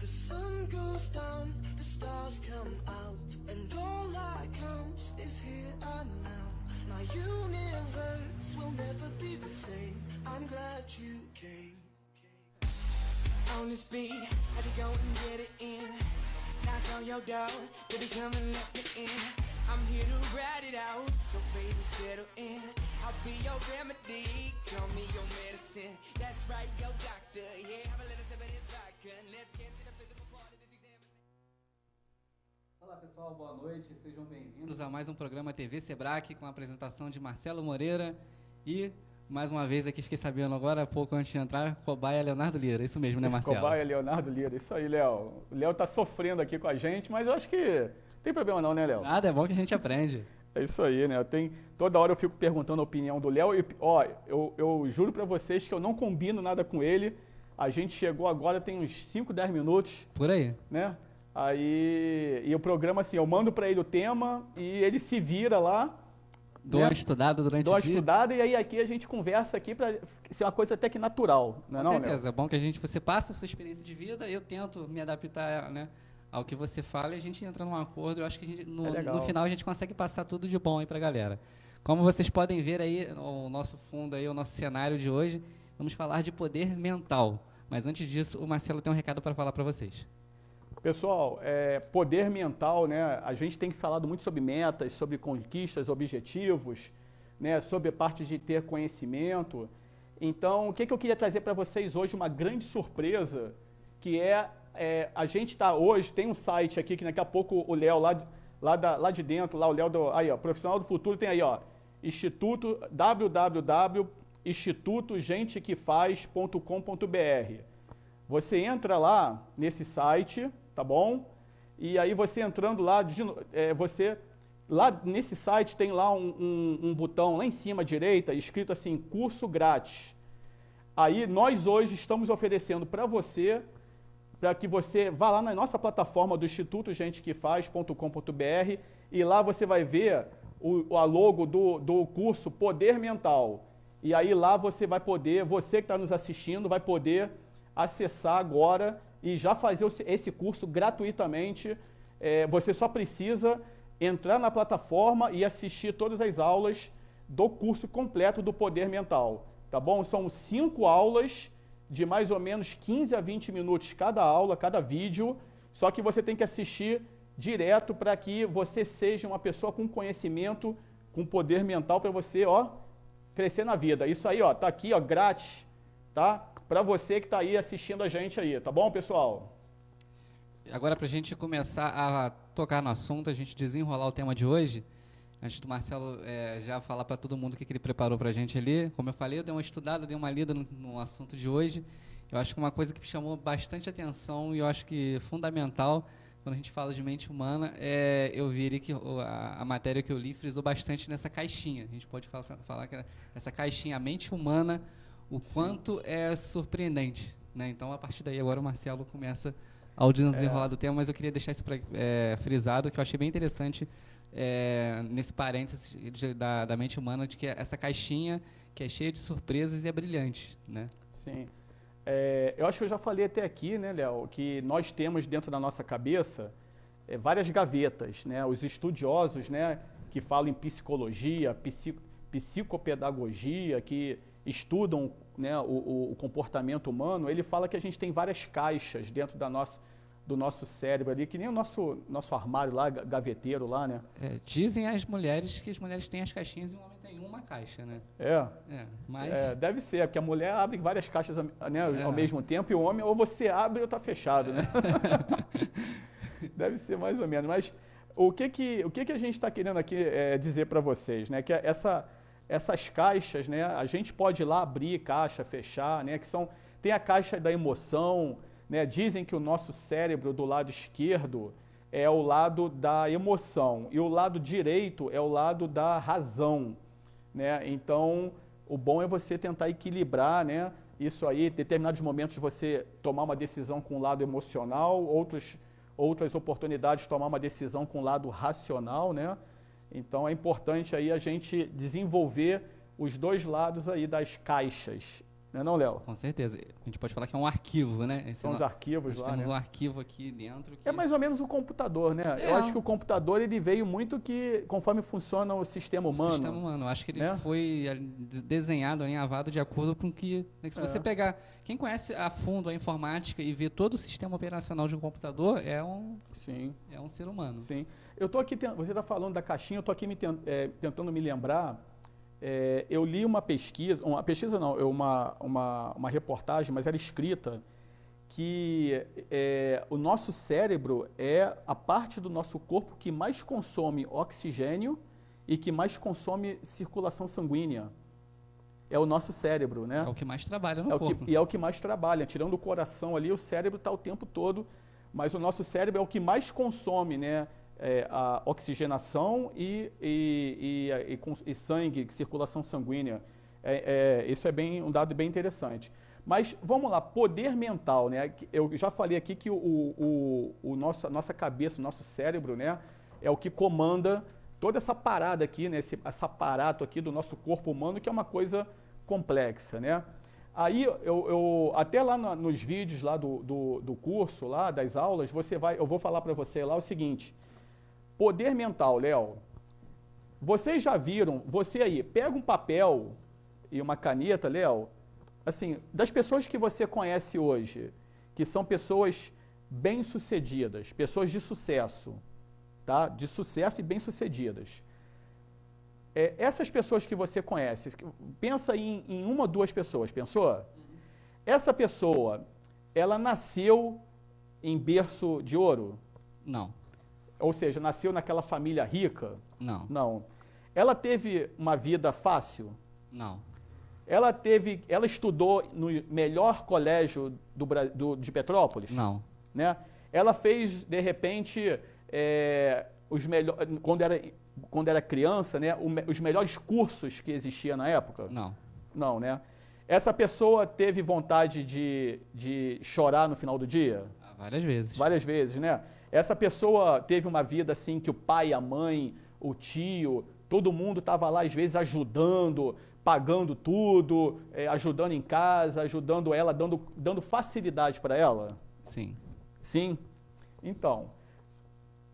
The sun goes down, the stars come out, and all that counts is here and now. My universe will never be the same. I'm glad you came. On this beat, had to go and get it in. Knock on your door, baby, come and let me in. I'm here to ride it out, so baby, settle in. I'll be your remedy, call me your medicine. That's right, your doctor, yeah, have a little sip of this vodka. Let's get to the physical part of this examination. Olá pessoal, boa noite, sejam bem-vindos a mais um programa TV Sebrae com a apresentação de Marcelo Moreira e, mais uma vez aqui, fiquei sabendo agora, pouco antes de entrar, cobaia Leonardo Lira, isso mesmo, né, Marcelo? Cobaia Leonardo Lira, isso aí, Léo. O Léo tá sofrendo aqui com a gente, mas eu acho que não tem problema não, né, Léo? Nada, é bom que a gente aprende. É isso aí, né? Toda hora eu fico perguntando a opinião do Léo e, ó, eu juro pra vocês que eu não combino nada com ele. A gente chegou agora, tem uns 5, 10 minutos. Por aí. Né? Aí, e o programa, assim, eu mando pra ele o tema e ele se vira lá. Dou uma estudada durante o dia. Estudada, e aí aqui a gente conversa aqui pra ser uma coisa até que natural, não é? Com certeza, é bom que você passa a sua experiência de vida, eu tento me adaptar, né, ao que você fala e a gente entra num acordo. Eu acho que no final a gente consegue passar tudo de bom aí pra galera. Como vocês podem ver aí, o nosso fundo aí, o nosso cenário de hoje, vamos falar de poder mental. Mas antes disso, o Marcelo tem um recado para falar para vocês. Pessoal, poder mental, né? A gente tem falado muito sobre metas, sobre conquistas, objetivos, né? Sobre a parte de ter conhecimento. Então, o que eu queria trazer para vocês hoje, uma grande surpresa, que a gente hoje, tem um site aqui, que daqui a pouco o Léo, lá de dentro, lá o Léo, aí ó, Profissional do Futuro, tem aí ó, Instituto, www.institutogentequefaz.com.br. Você entra lá nesse site, tá bom? E aí você entrando lá, lá nesse site tem lá um botão lá em cima à direita, escrito assim, curso grátis. Aí nós hoje estamos oferecendo para você, para que você vá lá na nossa plataforma do institutogentequefaz.com.br e lá você vai ver a logo do curso Poder Mental. E aí lá você vai poder, você que está nos assistindo, vai poder acessar agora e já fazer esse curso gratuitamente. Você só precisa entrar na plataforma e assistir todas as aulas do curso completo do Poder Mental, tá bom? São 5 aulas de mais ou menos 15 a 20 minutos cada aula, cada vídeo, só que você tem que assistir direto para que você seja uma pessoa com conhecimento, com poder mental para você, ó, crescer na vida. Isso aí, ó, tá aqui, ó, grátis, tá? Para você que está aí assistindo a gente aí, tá bom, pessoal? Agora, para a gente começar a tocar no assunto, a gente desenrolar o tema de hoje, antes do Marcelo já falar para todo mundo o que ele preparou para a gente ali, como eu falei, eu dei uma estudada, dei uma lida no assunto de hoje. Eu acho que uma coisa que me chamou bastante atenção e eu acho que fundamental, quando a gente fala de mente humana, eu vi ali que a matéria que eu li frisou bastante nessa caixinha. A gente pode falar que essa caixinha, a mente humana, o quanto é surpreendente, né? Então, a partir daí, agora o Marcelo começa ao desenrolar do tema, mas eu queria deixar isso frisado, que eu achei bem interessante nesse parênteses da mente humana, de que essa caixinha que é cheia de surpresas e é brilhante, né? Sim. Eu acho que eu já falei até aqui, né, Léo, que nós temos dentro da nossa cabeça várias gavetas, né? Os estudiosos, né, que falam em psicologia, psicopedagogia, que estudam, né, o comportamento humano, ele fala que a gente tem várias caixas dentro do nosso cérebro ali, que nem o nosso armário lá, gaveteiro lá, né? Dizem as mulheres que as mulheres têm as caixinhas e o homem tem uma caixa, né? Mas deve ser, porque a mulher abre várias caixas, né, ao mesmo tempo, e o homem ou você abre ou está fechado, né? Deve ser mais ou menos. Mas o que a gente está querendo aqui dizer para vocês, né? Que essas caixas, né, a gente pode ir lá abrir caixa, fechar, né, tem a caixa da emoção, né, dizem que o nosso cérebro do lado esquerdo é o lado da emoção e o lado direito é o lado da razão, né? Então, o bom é você tentar equilibrar, né, isso aí, em determinados momentos você tomar uma decisão com o lado emocional, outras oportunidades tomar uma decisão com o lado racional, né? Então é importante aí a gente desenvolver os dois lados aí das caixas, Não é não, Léo? Com certeza. A gente pode falar que é um arquivo, né? São os arquivos lá, temos né? um arquivo aqui dentro. É mais ou menos o computador, né? Eu acho que o computador ele veio muito que conforme funciona o sistema humano. O sistema humano. Eu acho que ele né? foi desenhado, alinhavado de acordo com que... Se você pegar... Quem conhece a fundo a informática e vê todo o sistema operacional de um computador é um ser humano. Sim. Eu tô aqui, você está falando da caixinha, eu estou aqui tentando me lembrar. Eu li uma pesquisa não, uma reportagem, mas era escrita, que o nosso cérebro é a parte do nosso corpo que mais consome oxigênio e que mais consome circulação sanguínea. É o nosso cérebro, né? É o que mais trabalha no corpo. E é o que mais trabalha. Tirando o coração ali, o cérebro está o tempo todo, mas o nosso cérebro é o que mais consome, né? A oxigenação e sangue, circulação sanguínea. Isso é um dado bem interessante. Mas vamos lá, poder mental, né? Eu já falei aqui que a nossa cabeça, o nosso cérebro, né? É o que comanda toda essa parada aqui, né? Esse aparato aqui do nosso corpo humano, que é uma coisa complexa, né? Aí, até lá nos vídeos lá do curso, lá das aulas, eu vou falar para você lá o seguinte: poder mental, Léo. Vocês já viram, você aí, pega um papel e uma caneta, Léo, assim, das pessoas que você conhece hoje, que são pessoas bem-sucedidas, pessoas de sucesso, tá? De sucesso e bem-sucedidas. Essas pessoas que você conhece, pensa em uma ou duas pessoas, pensou? Essa pessoa, ela nasceu em berço de ouro? Não. Ou seja, nasceu naquela família rica? Não. Não. Ela teve uma vida fácil? Não. Ela estudou no melhor colégio de Petrópolis? Não. Né? Ela fez, de repente, quando era criança, né, os melhores cursos que existiam na época? Não. Não, né? Essa pessoa teve vontade de chorar no final do dia? Várias vezes. Várias vezes, né? Essa pessoa teve uma vida assim que o pai, a mãe, o tio, todo mundo estava lá às vezes ajudando, pagando tudo, ajudando em casa, ajudando ela, dando facilidade para ela? Sim. Sim? Então,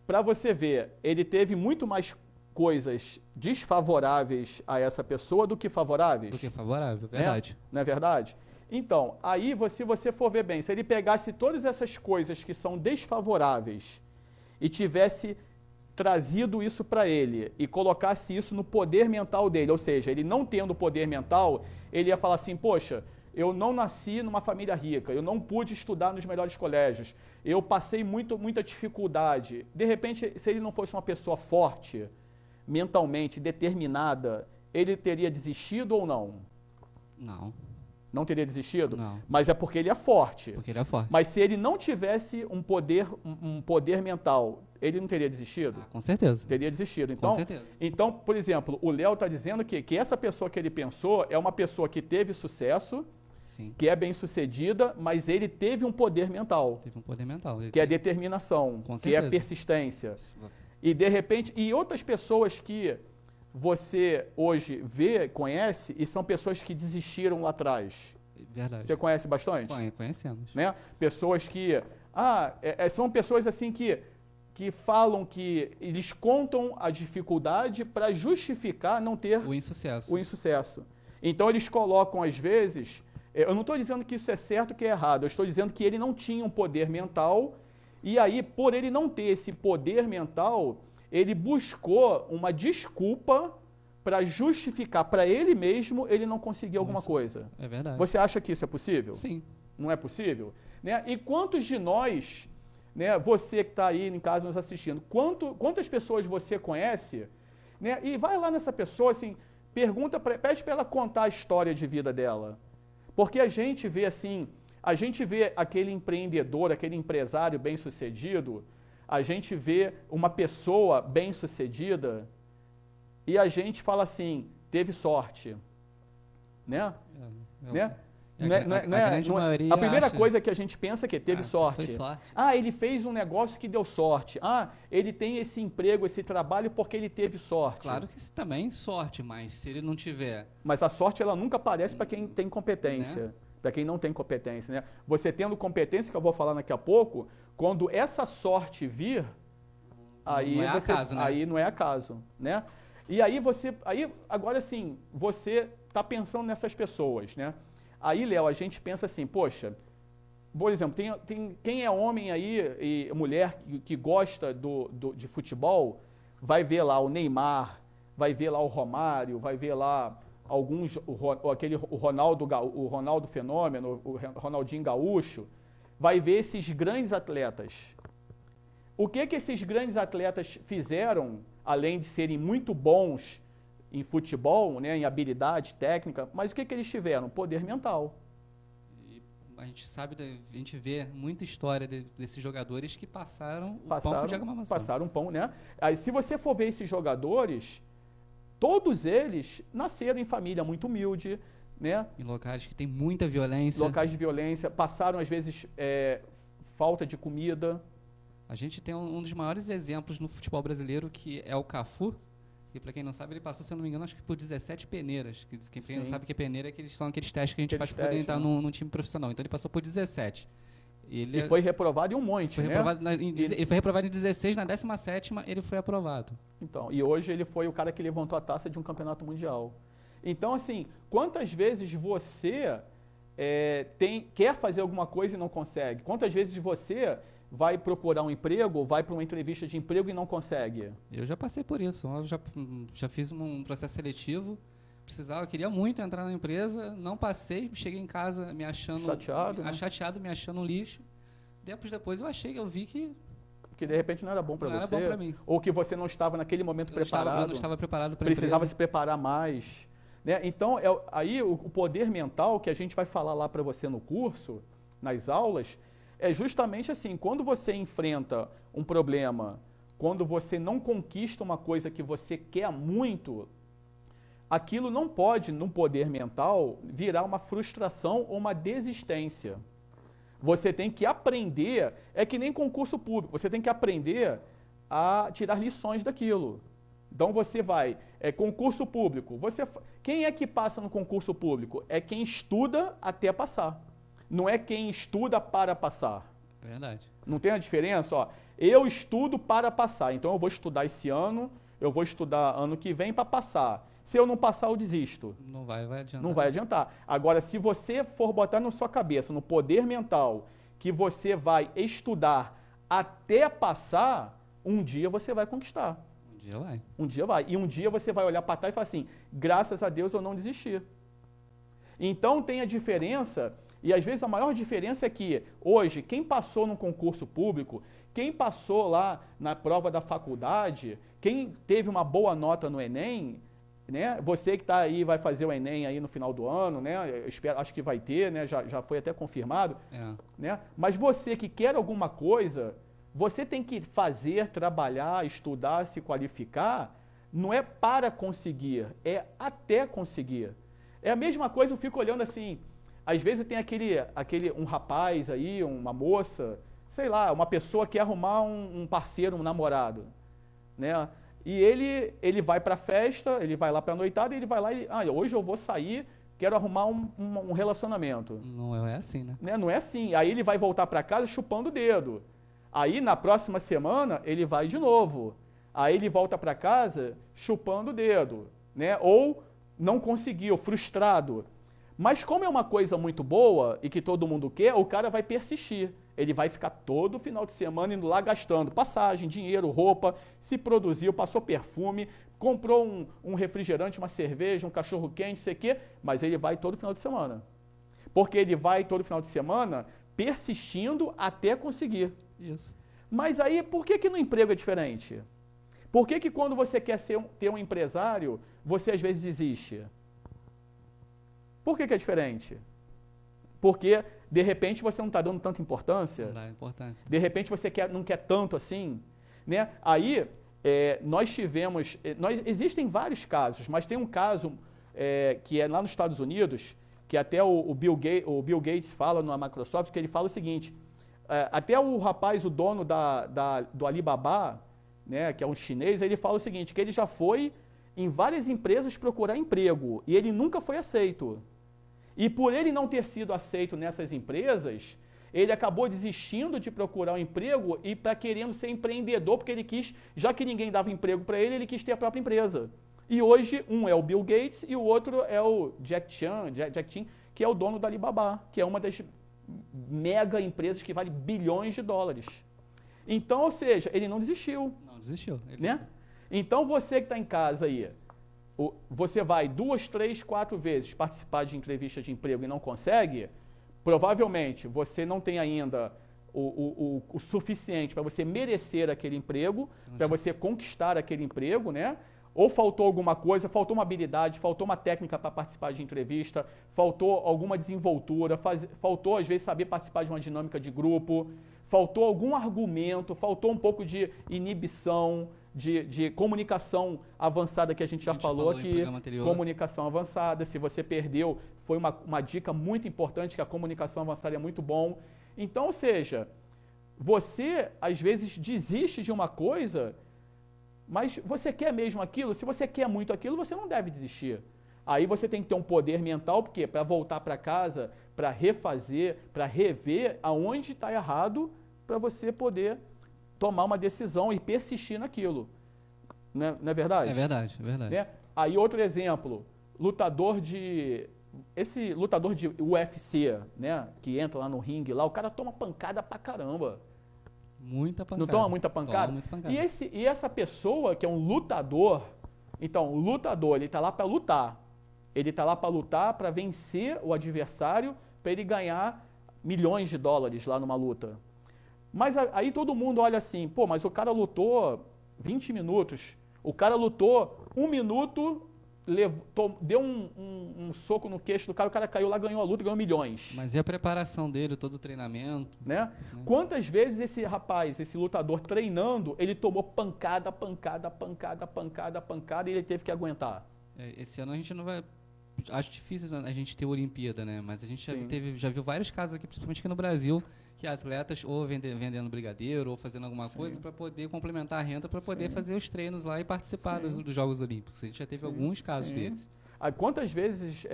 para você ver, ele teve muito mais coisas desfavoráveis a essa pessoa do que favoráveis? Do que favorável, verdade. Não é verdade? Então, aí, se você for ver bem, se ele pegasse todas essas coisas que são desfavoráveis e tivesse trazido isso para ele e colocasse isso no poder mental dele, ou seja, ele não tendo poder mental, ele ia falar assim, poxa, eu não nasci numa família rica, eu não pude estudar nos melhores colégios, eu passei muita dificuldade. De repente, se ele não fosse uma pessoa forte, mentalmente determinada, ele teria desistido ou não? Não. Não teria desistido? Não. Mas é porque ele é forte. Porque ele é forte. Mas se ele não tivesse um poder mental, ele não teria desistido? Com certeza. Teria desistido. Com certeza. Então, por exemplo, o Léo está dizendo que essa pessoa que ele pensou é uma pessoa que teve sucesso, Sim. que é bem-sucedida, mas ele teve um poder mental. Teve um poder mental. Que é determinação, que é persistência. E, de repente, e outras pessoas que você hoje conhece, e são pessoas que desistiram lá atrás. Verdade. Você conhece bastante? Conhecemos. Né? Pessoas que... são pessoas assim que falam que eles contam a dificuldade para justificar não ter o insucesso. Então, eles colocam, às vezes... Eu não estou dizendo que isso é certo ou que é errado, eu estou dizendo que ele não tinha um poder mental, e aí, por ele não ter esse poder mental, ele buscou uma desculpa para justificar para ele mesmo ele não conseguir alguma coisa. É verdade. Você acha que isso é possível? Sim. Não é possível? Né? E quantos de nós, né, você que está aí em casa nos assistindo, quantas pessoas você conhece, né, e vai lá nessa pessoa, assim, pede para ela contar a história de vida dela. Porque a gente vê assim, aquele empreendedor, aquele empresário bem-sucedido, a gente vê uma pessoa bem-sucedida e a gente fala assim, teve sorte, né? Né? A primeira coisa que a gente pensa é que teve sorte. Foi sorte. Ah, ele fez um negócio que deu sorte. Ah, ele tem esse emprego, esse trabalho porque ele teve sorte. Claro que isso também é sorte, mas se ele não tiver... Mas a sorte, ela nunca aparece para quem tem competência. Né? Para quem não tem competência, né? Você tendo competência, que eu vou falar daqui a pouco, quando essa sorte vir, aí não é acaso, né? Aí não é acaso, né? E aí agora sim, você está pensando nessas pessoas, né? Aí, Léo, a gente pensa assim, poxa, por exemplo, tem quem é homem aí e mulher que gosta de futebol, vai ver lá o Neymar, vai ver lá o Romário, vai ver lá o Ronaldo Fenômeno, o Ronaldinho Gaúcho, vai ver esses grandes atletas. O que esses grandes atletas fizeram, além de serem muito bons em futebol, né, em habilidade técnica, mas o que eles tiveram? Poder mental. E a gente sabe, a gente vê muita história desses jogadores que passaram pão com diagramação. Passaram um pão, né? Aí, se você for ver esses jogadores, todos eles nasceram em família muito humilde, né? Em locais que tem muita violência. Locais de violência, passaram às vezes falta de comida. A gente tem um dos maiores exemplos no futebol brasileiro, que é o Cafu. E para quem não sabe, ele passou, se eu não me engano, acho que por 17 peneiras. Quem não sabe que é peneira, são aqueles testes que a gente faz para poder entrar num time profissional. Então ele passou por 17. E foi reprovado em um monte, né? Ele foi reprovado em 16, na 17ª ele foi aprovado. Então, e hoje ele foi o cara que levantou a taça de um campeonato mundial. Então, assim, quantas vezes você quer fazer alguma coisa e não consegue? Quantas vezes você vai procurar um emprego, vai para uma entrevista de emprego e não consegue? Eu já passei por isso. Eu já fiz um processo seletivo, eu queria muito entrar na empresa, não passei, cheguei em casa me achando... Chateado, me achando um lixo. Depois eu vi que de repente não era bom para você. Não era bom para mim. Ou que você não estava naquele momento preparado. Eu não estava preparado para a precisava se preparar mais. Né? Então, aí o poder mental que a gente vai falar lá para você no curso, nas aulas, é justamente assim, quando você enfrenta um problema, quando você não conquista uma coisa que você quer muito, aquilo não pode, no poder mental, virar uma frustração ou uma desistência. Você tem que aprender, é que nem concurso público, você tem que aprender a tirar lições daquilo. Então você vai, concurso público, quem é que passa no concurso público? É quem estuda até passar. Não é quem estuda para passar. Verdade. Não tem a diferença? Ó, eu estudo para passar, então eu vou estudar esse ano, eu vou estudar ano que vem para passar. Se eu não passar, eu desisto. Não vai adiantar. Não vai adiantar. Agora, se você for botar na sua cabeça, no poder mental, que você vai estudar até passar, um dia você vai conquistar. Um dia vai. Um dia vai. E um dia você vai olhar para trás e falar assim, graças a Deus eu não desisti. Então tem a diferença... E às vezes a maior diferença é que hoje, quem passou no concurso público, quem passou lá na prova da faculdade, quem teve uma boa nota no Enem, né? Você que está aí, vai fazer o Enem aí no final do ano, né? Acho que vai ter, né? Já foi até confirmado. Né? Mas você que quer alguma coisa, você tem que fazer, trabalhar, estudar, se qualificar, não é para conseguir, é até conseguir. É a mesma coisa, eu fico olhando assim... Às vezes tem um rapaz aí, uma moça, sei lá, uma pessoa que quer arrumar um parceiro, um namorado, né? E ele vai para a festa, ele vai lá para a noitada, e ele vai lá e, hoje eu vou sair, quero arrumar um relacionamento. Não é assim, né? Não é assim. Aí ele vai voltar para casa chupando o dedo. Aí na próxima semana ele vai de novo. Aí ele volta para casa chupando o dedo, né? Ou não conseguiu, frustrado. Mas como é uma coisa muito boa e que todo mundo quer, o cara vai persistir. Ele vai ficar todo final de semana indo lá gastando passagem, dinheiro, roupa, se produziu, passou perfume, comprou um refrigerante, uma cerveja, um cachorro quente, sei o quê, mas ele vai todo final de semana. Porque ele vai todo final de semana persistindo até conseguir. Isso. Mas aí, por que no emprego é diferente? Por que quando você quer ter um empresário, você às vezes desiste? Por que é diferente? Porque, de repente, você não está dando tanta importância. Não dá importância. De repente, você não quer tanto assim. Né? Aí, existem vários casos, mas tem um caso que é lá nos Estados Unidos, que até o Bill Gates fala na Microsoft, que ele fala o seguinte, até o rapaz, o dono do Alibaba, né, que é um chinês, ele fala o seguinte, que ele já foi em várias empresas procurar emprego e ele nunca foi aceito. E por ele não ter sido aceito nessas empresas, ele acabou desistindo de procurar um emprego e querendo ser empreendedor, porque ele quis, já que ninguém dava emprego para ele, ele quis ter a própria empresa. E hoje, um é o Bill Gates e o outro é o Jack Chan, que é o dono da Alibaba, que é uma das mega empresas que vale bilhões de dólares. Então, ou seja, ele não desistiu. Não desistiu. Né? Então, você que está em casa aí, você vai 2, 3, 4 vezes participar de entrevista de emprego e não consegue, provavelmente você não tem ainda o suficiente para você merecer aquele emprego, para você conquistar aquele emprego, né? Ou faltou alguma coisa, faltou uma habilidade, faltou uma técnica para participar de entrevista, faltou alguma desenvoltura, faltou às vezes saber participar de uma dinâmica de grupo, faltou algum argumento, faltou um pouco de inibição, de comunicação avançada que a gente já falou aqui, comunicação avançada, se você perdeu, foi uma dica muito importante, que a comunicação avançada é muito bom. Então, ou seja, você às vezes desiste de uma coisa, mas você quer mesmo aquilo? Se você quer muito aquilo, você não deve desistir. Aí você tem que ter um poder mental, porque para voltar para casa, para refazer, para rever aonde está errado, para você poder tomar uma decisão e persistir naquilo. Não é verdade? É verdade, é verdade. Né? Aí outro exemplo, esse lutador de UFC, né, que entra lá no ringue, lá, o cara toma pancada pra caramba. Muita pancada. Não toma muita pancada? Toma muita pancada. E essa pessoa que é um lutador, então, o lutador, ele está lá para lutar. Ele está lá para lutar, para vencer o adversário, para ele ganhar milhões de dólares lá numa luta. Mas aí todo mundo olha assim, pô, mas o cara lutou 20 minutos, o cara lutou 1 minuto, deu um soco no queixo do cara, o cara caiu lá, ganhou a luta, ganhou milhões. Mas e a preparação dele, todo o treinamento? Né? Quantas vezes esse rapaz, esse lutador treinando, ele tomou pancada, e ele teve que aguentar? Esse ano a gente não vai... Acho difícil a gente ter Olimpíada, né? Mas a gente já viu vários casos aqui, principalmente aqui no Brasil, que atletas ou vendendo brigadeiro ou fazendo alguma coisa para poder complementar a renda, para poder fazer os treinos lá e participar dos Jogos Olímpicos. A gente já teve alguns casos desses. Quantas vezes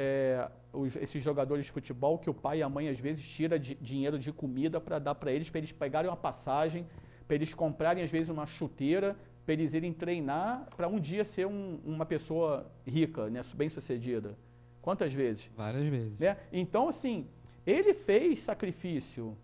esses jogadores de futebol que o pai e a mãe às vezes tira dinheiro de comida para dar para eles pegarem uma passagem, para eles comprarem às vezes uma chuteira, para eles irem treinar para um dia ser uma pessoa rica, né, bem-sucedida. Quantas vezes? Várias vezes. Né? Então, assim, ele fez sacrifício.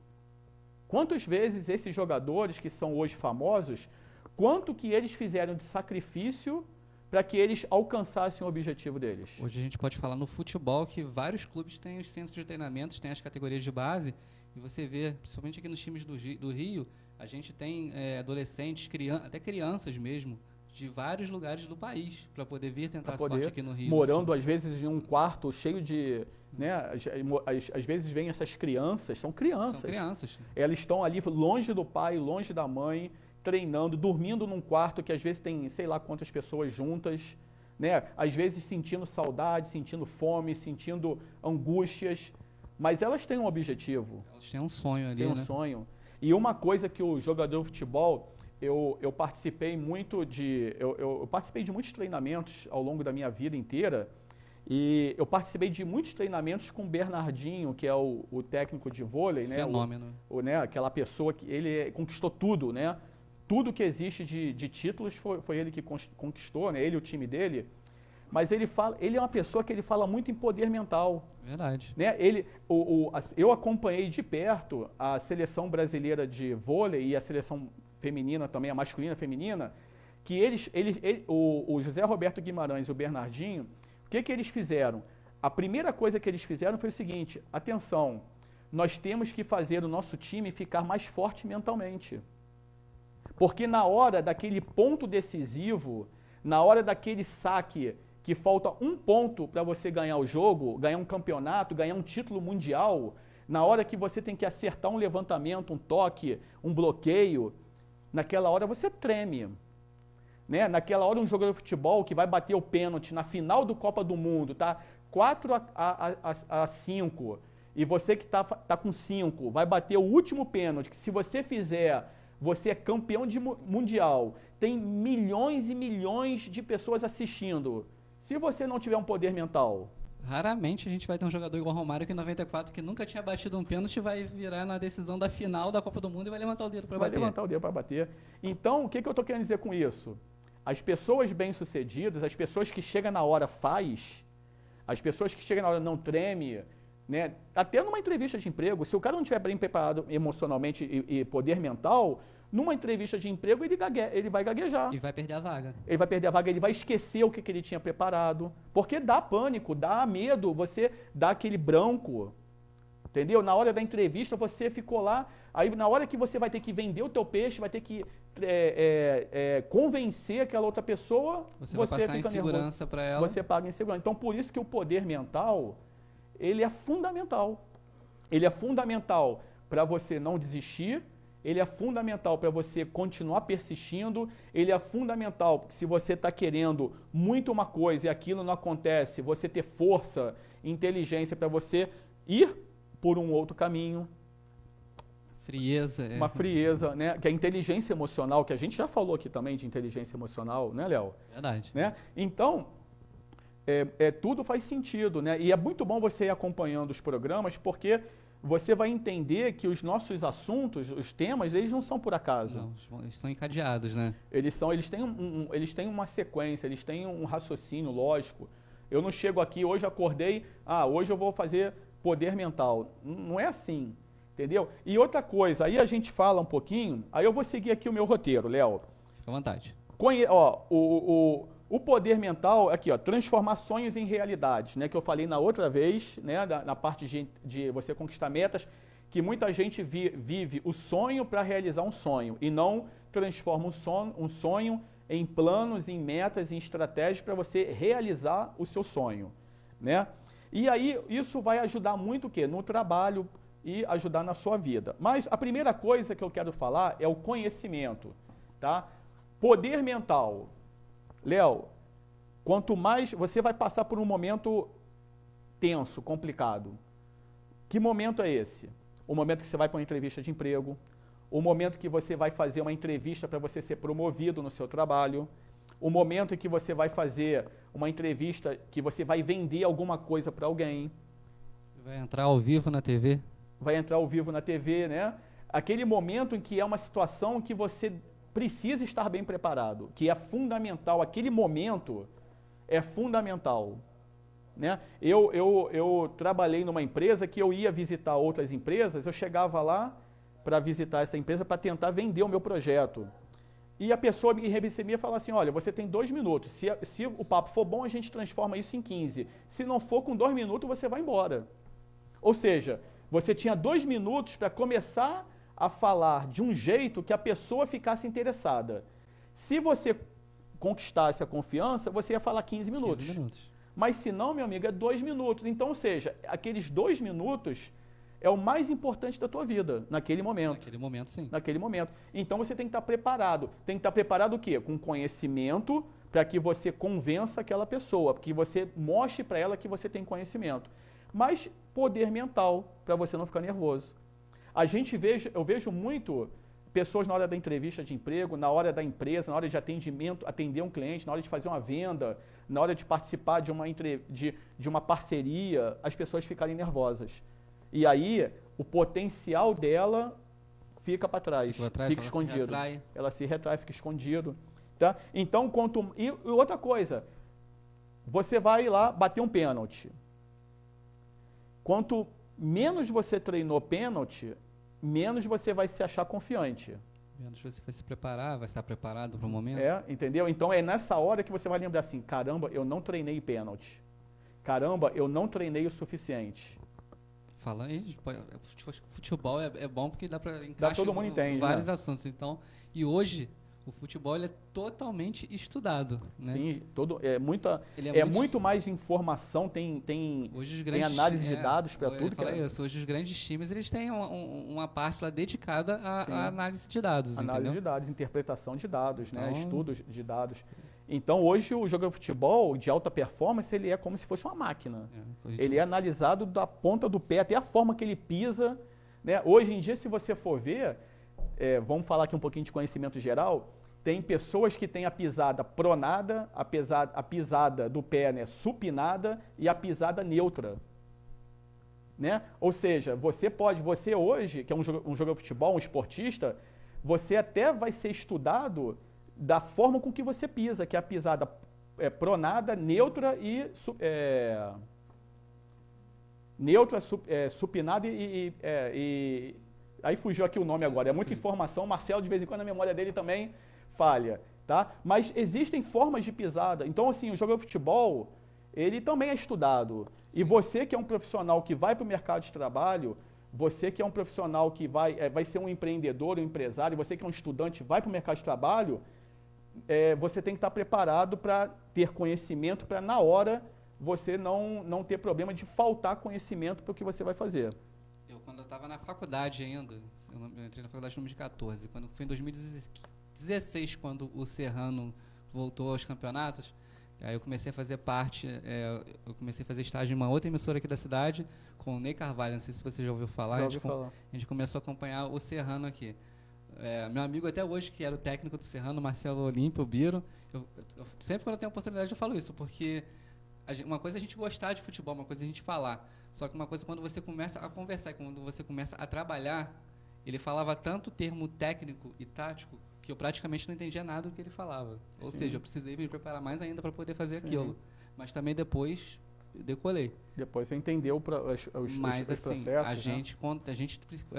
Quantas vezes esses jogadores que são hoje famosos, quanto que eles fizeram de sacrifício para que eles alcançassem o objetivo deles? Hoje a gente pode falar no futebol que vários clubes têm os centros de treinamentos, têm as categorias de base, e você vê, principalmente aqui nos times do Rio, a gente tem adolescentes, até crianças mesmo, de vários lugares do país, para poder vir tentar a sorte aqui no Rio. Morando, às vezes, em um quarto cheio de... Né, às vezes vêm essas crianças, são crianças. São crianças. Elas estão ali longe do pai, longe da mãe, treinando, dormindo num quarto que às vezes tem sei lá quantas pessoas juntas, né? Às vezes sentindo saudade, sentindo fome, sentindo angústias, mas elas têm um objetivo. Elas têm um sonho ali, Tem um sonho. E uma coisa que o jogador de futebol... Eu participei muito eu participei de muitos treinamentos ao longo da minha vida inteira, e eu participei de muitos treinamentos com o Bernardinho, que é o técnico de vôlei, né? Fenômeno. Né? Aquela pessoa que ele conquistou tudo, né? Tudo que existe de títulos foi ele que conquistou, né? Ele e o time dele. Mas ele é uma pessoa que ele fala muito em poder mental. Verdade. Né? Eu acompanhei de perto a seleção brasileira de vôlei e a seleção feminina também, a masculina e a feminina, que o José Roberto Guimarães e o Bernardinho, o que eles fizeram? A primeira coisa que eles fizeram foi o seguinte: atenção, nós temos que fazer o nosso time ficar mais forte mentalmente. Porque na hora daquele ponto decisivo, na hora daquele saque que falta 1 ponto para você ganhar o jogo, ganhar um campeonato, ganhar um título mundial, na hora que você tem que acertar um levantamento, um toque, um bloqueio, naquela hora você treme. Né? Naquela hora um jogador de futebol que vai bater o pênalti na final do Copa do Mundo, tá 4 a 5, e você que tá com 5, vai bater o último pênalti, que se você fizer, você é campeão mundial, tem milhões e milhões de pessoas assistindo. Se você não tiver um poder mental... Raramente a gente vai ter um jogador igual o Romário, que em 94, que nunca tinha batido um pênalti, vai virar na decisão da final da Copa do Mundo e vai levantar o dedo para bater. Vai levantar o dedo para bater. Então, o que eu estou querendo dizer com isso? As pessoas bem-sucedidas, as pessoas que chegam na hora faz, as pessoas que chegam na hora não treme, né? Até numa entrevista de emprego, se o cara não estiver bem preparado emocionalmente e poder mental, numa entrevista de emprego ele vai gaguejar. E vai perder a vaga. Ele vai perder a vaga, ele vai esquecer o que ele tinha preparado. Porque dá pânico, dá medo, você dá aquele branco, entendeu? Na hora da entrevista você ficou lá, aí na hora que você vai ter que vender o teu peixe, vai ter que convencer aquela outra pessoa, você vai passar fica insegurança para ela. Você paga insegurança. Então, por isso que o poder mental, ele é fundamental. Ele é fundamental para você não desistir, ele é fundamental para você continuar persistindo, ele é fundamental se você está querendo muito uma coisa e aquilo não acontece, você ter força, inteligência para você ir por um outro caminho. Frieza. Uma frieza, né? Que é a inteligência emocional, que a gente já falou aqui também de inteligência emocional, né, Léo? Verdade. Né? Então, tudo faz sentido, né? E é muito bom você ir acompanhando os programas, porque você vai entender que os nossos assuntos, os temas, eles não são por acaso. Não, eles são encadeados, né? Eles têm uma sequência, eles têm um raciocínio lógico. Eu não chego aqui, hoje acordei, hoje eu vou fazer poder mental. Não é assim, entendeu? E outra coisa, aí a gente fala um pouquinho, aí eu vou seguir aqui o meu roteiro, Léo. Fica à vontade. O poder mental, aqui, transformar sonhos em realidades, né? Que eu falei na outra vez, né? Na parte de você conquistar metas, que muita gente vive o sonho para realizar um sonho e não transforma um sonho em planos, em metas, em estratégias para você realizar o seu sonho, né? E aí isso vai ajudar muito o quê? No trabalho e ajudar na sua vida. Mas a primeira coisa que eu quero falar é o conhecimento, tá? Poder mental. Léo, quanto mais você vai passar por um momento tenso, complicado. Que momento é esse? O momento que você vai para uma entrevista de emprego, o momento que você vai fazer uma entrevista para você ser promovido no seu trabalho, o momento em que você vai fazer uma entrevista que você vai vender alguma coisa para alguém. Vai entrar ao vivo na TV. Vai entrar ao vivo na TV, né? Aquele momento em que é uma situação que você precisa estar bem preparado, que é fundamental, aquele momento é fundamental, né? Eu trabalhei numa empresa que eu ia visitar outras empresas, eu chegava lá para visitar essa empresa para tentar vender o meu projeto. E a pessoa me recebia e falava assim, olha, você tem 2 minutos, se o papo for bom, a gente transforma isso em 15. Se não for, com 2 minutos você vai embora. Ou seja, você tinha 2 minutos para começar a falar de um jeito que a pessoa ficasse interessada. Se você conquistasse a confiança, você ia falar 15 minutos. 15 minutos. Mas se não, meu amigo, é 2 minutos. Então, ou seja, aqueles 2 minutos é o mais importante da tua vida, naquele momento. Naquele momento, sim. Naquele momento. Então, você tem que estar preparado. Tem que estar preparado o quê? Com conhecimento, para que você convença aquela pessoa, que você mostre para ela que você tem conhecimento. Mas poder mental, para você não ficar nervoso. Eu vejo muito pessoas na hora da entrevista de emprego, na hora da empresa, na hora de atendimento, atender um cliente, na hora de fazer uma venda, na hora de participar de uma parceria, as pessoas ficarem nervosas. E aí, o potencial dela fica para trás, fica escondido. Ela se retrai, fica escondido. Tá? Então, e outra coisa, você vai lá bater um pênalti. Quanto menos você treinou pênalti, menos você vai se achar confiante. Menos você vai se preparar, vai estar preparado para o momento. Entendeu? Então é nessa hora que você vai lembrar assim, caramba, eu não treinei pênalti. Caramba, eu não treinei o suficiente. Falando em futebol é bom porque dá para encaixar todo mundo entende, vários assuntos. Então, e hoje o futebol é totalmente estudado, né? Sim, muito mais informação, tem análise de dados para tudo. Hoje os grandes times eles têm uma parte lá dedicada à análise de dados. Análise de dados, interpretação de dados, então, né? Estudos de dados. Então, hoje, o jogador de futebol de alta performance, ele é como se fosse uma máquina. Ele é analisado da ponta do pé até a forma que ele pisa, né? Hoje em dia, se você for ver, vamos falar aqui um pouquinho de conhecimento geral, tem pessoas que têm a pisada pronada, a pisada do pé, né, supinada e a pisada neutra. Né? Ou seja, você hoje, que é um jogador de futebol, um esportista, você até vai ser estudado da forma com que você pisa, que é a pisada pronada, neutra e supinada e aí fugiu aqui o nome agora, é muita informação, Marcelo de vez em quando a memória dele também falha, tá? Mas existem formas de pisada, então assim, o jogador de futebol, ele também é estudado, e você que é um profissional que vai para o mercado de trabalho, você que é um profissional que vai ser um empreendedor, um empresário, você que é um estudante, vai para o mercado de trabalho, você tem que estar preparado para ter conhecimento, para na hora você não ter problema de faltar conhecimento para o que você vai fazer. Quando eu estava na faculdade ainda, eu entrei na faculdade em 2014, quando foi em 2016, quando o Serrano voltou aos campeonatos, aí eu comecei a fazer eu comecei a fazer estágio em uma outra emissora aqui da cidade, com o Ney Carvalho, não sei se você já ouviu falar. A gente começou a acompanhar o Serrano aqui. Meu amigo até hoje, que era o técnico do Serrano, Marcelo Olímpio, Biro, sempre quando eu tenho oportunidade eu falo isso, porque uma coisa é a gente gostar de futebol, uma coisa é a gente falar, só que uma coisa é quando você começa a conversar, quando você começa a trabalhar, ele falava tanto termo técnico e tático, que eu praticamente não entendia nada do que ele falava. Ou seja, eu precisei me preparar mais ainda para poder fazer aquilo. Mas também depois decolei. Depois você entendeu os processos. A gente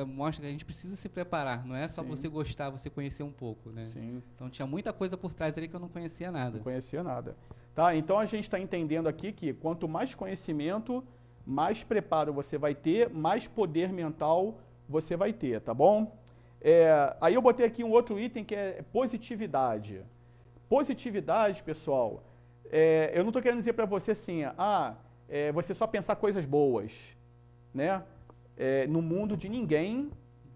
mostra que a gente precisa se preparar. Não é só você gostar, você conhecer um pouco, né? Sim. Então tinha muita coisa por trás ali que eu não conhecia nada. Não conhecia nada. Tá, então a gente está entendendo aqui que quanto mais conhecimento, mais preparo você vai ter, mais poder mental você vai ter, tá bom? Aí eu botei aqui um outro item que é positividade. Positividade, pessoal, eu não estou querendo dizer para você assim, você só pensar coisas boas, né? No mundo de ninguém,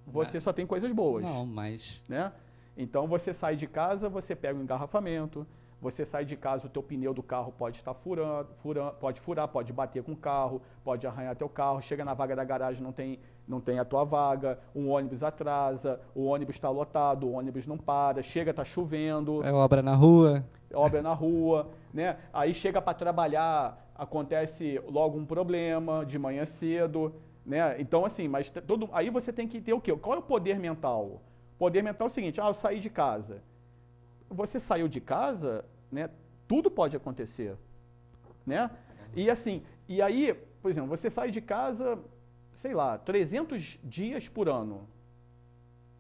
você só tem coisas boas. Não, mas... Né? Então você sai de casa, você pega um engarrafamento, você sai de casa, o teu pneu do carro pode estar pode furar, pode bater com o carro, pode arranhar teu carro, chega na vaga da garagem, não tem a tua vaga, um ônibus atrasa, o ônibus está lotado, o ônibus não para, chega, está chovendo. É obra na rua. Obra na rua, né? Aí chega para trabalhar, acontece logo um problema de manhã cedo, né? Então assim, aí você tem que ter o quê? Qual é o poder mental? O poder mental é o seguinte, eu saí de casa. Você saiu de casa, né? Tudo pode acontecer, né? E assim, e aí, por exemplo, você sai de casa, sei lá, 300 dias por ano,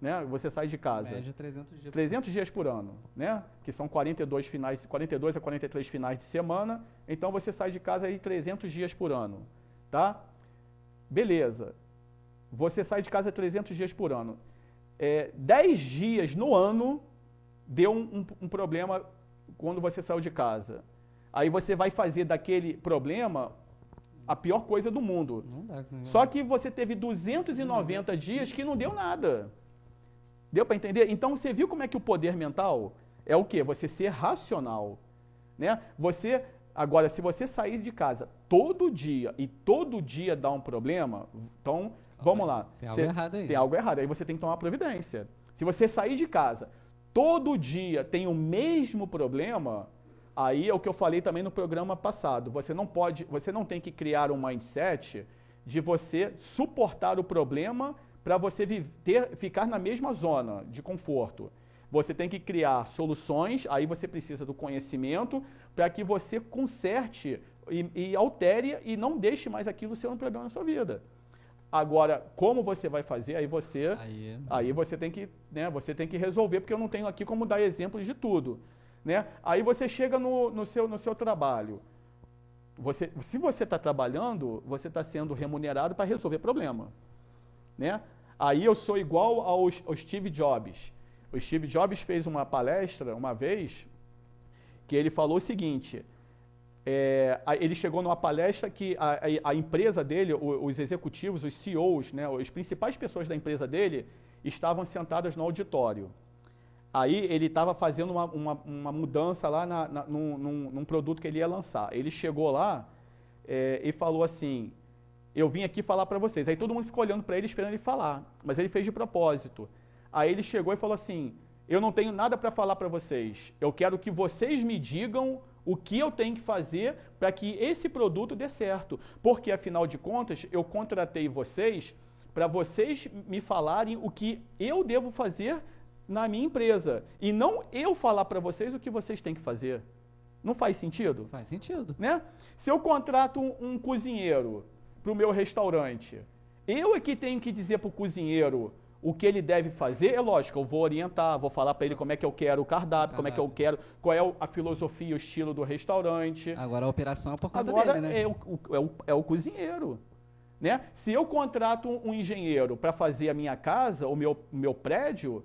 né? Você sai de casa. Média 300 dias. 300 dias por ano, né? Que são 42 a 43 finais de semana. Então você sai de casa aí 300 dias por ano, tá? Beleza. Você sai de casa 300 dias por ano. 10 dias no ano deu um problema quando você saiu de casa. Aí você vai fazer daquele problema a pior coisa do mundo. Não dá, Só que você teve 290 dias que não deu nada. Deu para entender? Então você viu como é que o poder mental é o quê? Você ser racional, né? Agora, se você sair de casa todo dia dá um problema, então vamos lá. Tem algo errado aí. Tem algo errado, aí você tem que tomar providência. Se você sair de casa todo dia tem o mesmo problema, aí é o que eu falei também no programa passado. Você não tem que criar um mindset de você suportar o problema para você ficar na mesma zona de conforto. Você tem que criar soluções, aí você precisa do conhecimento para que você conserte e altere e não deixe mais aquilo ser um problema na sua vida. Agora, como você vai fazer, aí você tem que, né, você tem que resolver, porque eu não tenho aqui como dar exemplos de tudo, né? Aí você chega no seu trabalho. Se você está trabalhando, você está sendo remunerado para resolver problema, né? Aí eu sou igual ao Steve Jobs. O Steve Jobs fez uma palestra uma vez que ele falou o seguinte: ele chegou numa palestra que a empresa dele, os executivos, os CEOs, né, as principais pessoas da empresa dele, estavam sentadas no auditório. Aí ele estava fazendo uma mudança lá num produto que ele ia lançar. Ele chegou lá e falou assim, eu vim aqui falar para vocês. Aí todo mundo ficou olhando para ele, esperando ele falar, mas ele fez de propósito. Aí ele chegou e falou assim, eu não tenho nada para falar para vocês, eu quero que vocês me digam o que eu tenho que fazer para que esse produto dê certo. Porque, afinal de contas, eu contratei vocês para vocês me falarem o que eu devo fazer na minha empresa. E não eu falar para vocês o que vocês têm que fazer. Não faz sentido? Faz sentido. Né? Se eu contrato um cozinheiro para o meu restaurante, eu é que tenho que dizer para o cozinheiro o que ele deve fazer, é lógico, eu vou orientar, vou falar para ele como é que eu quero o cardápio, como é que eu quero, qual é a filosofia, o estilo do restaurante. Agora a operação é por conta Agora dele, né? é o cozinheiro. Né? Se eu contrato um engenheiro para fazer a minha casa, o meu prédio,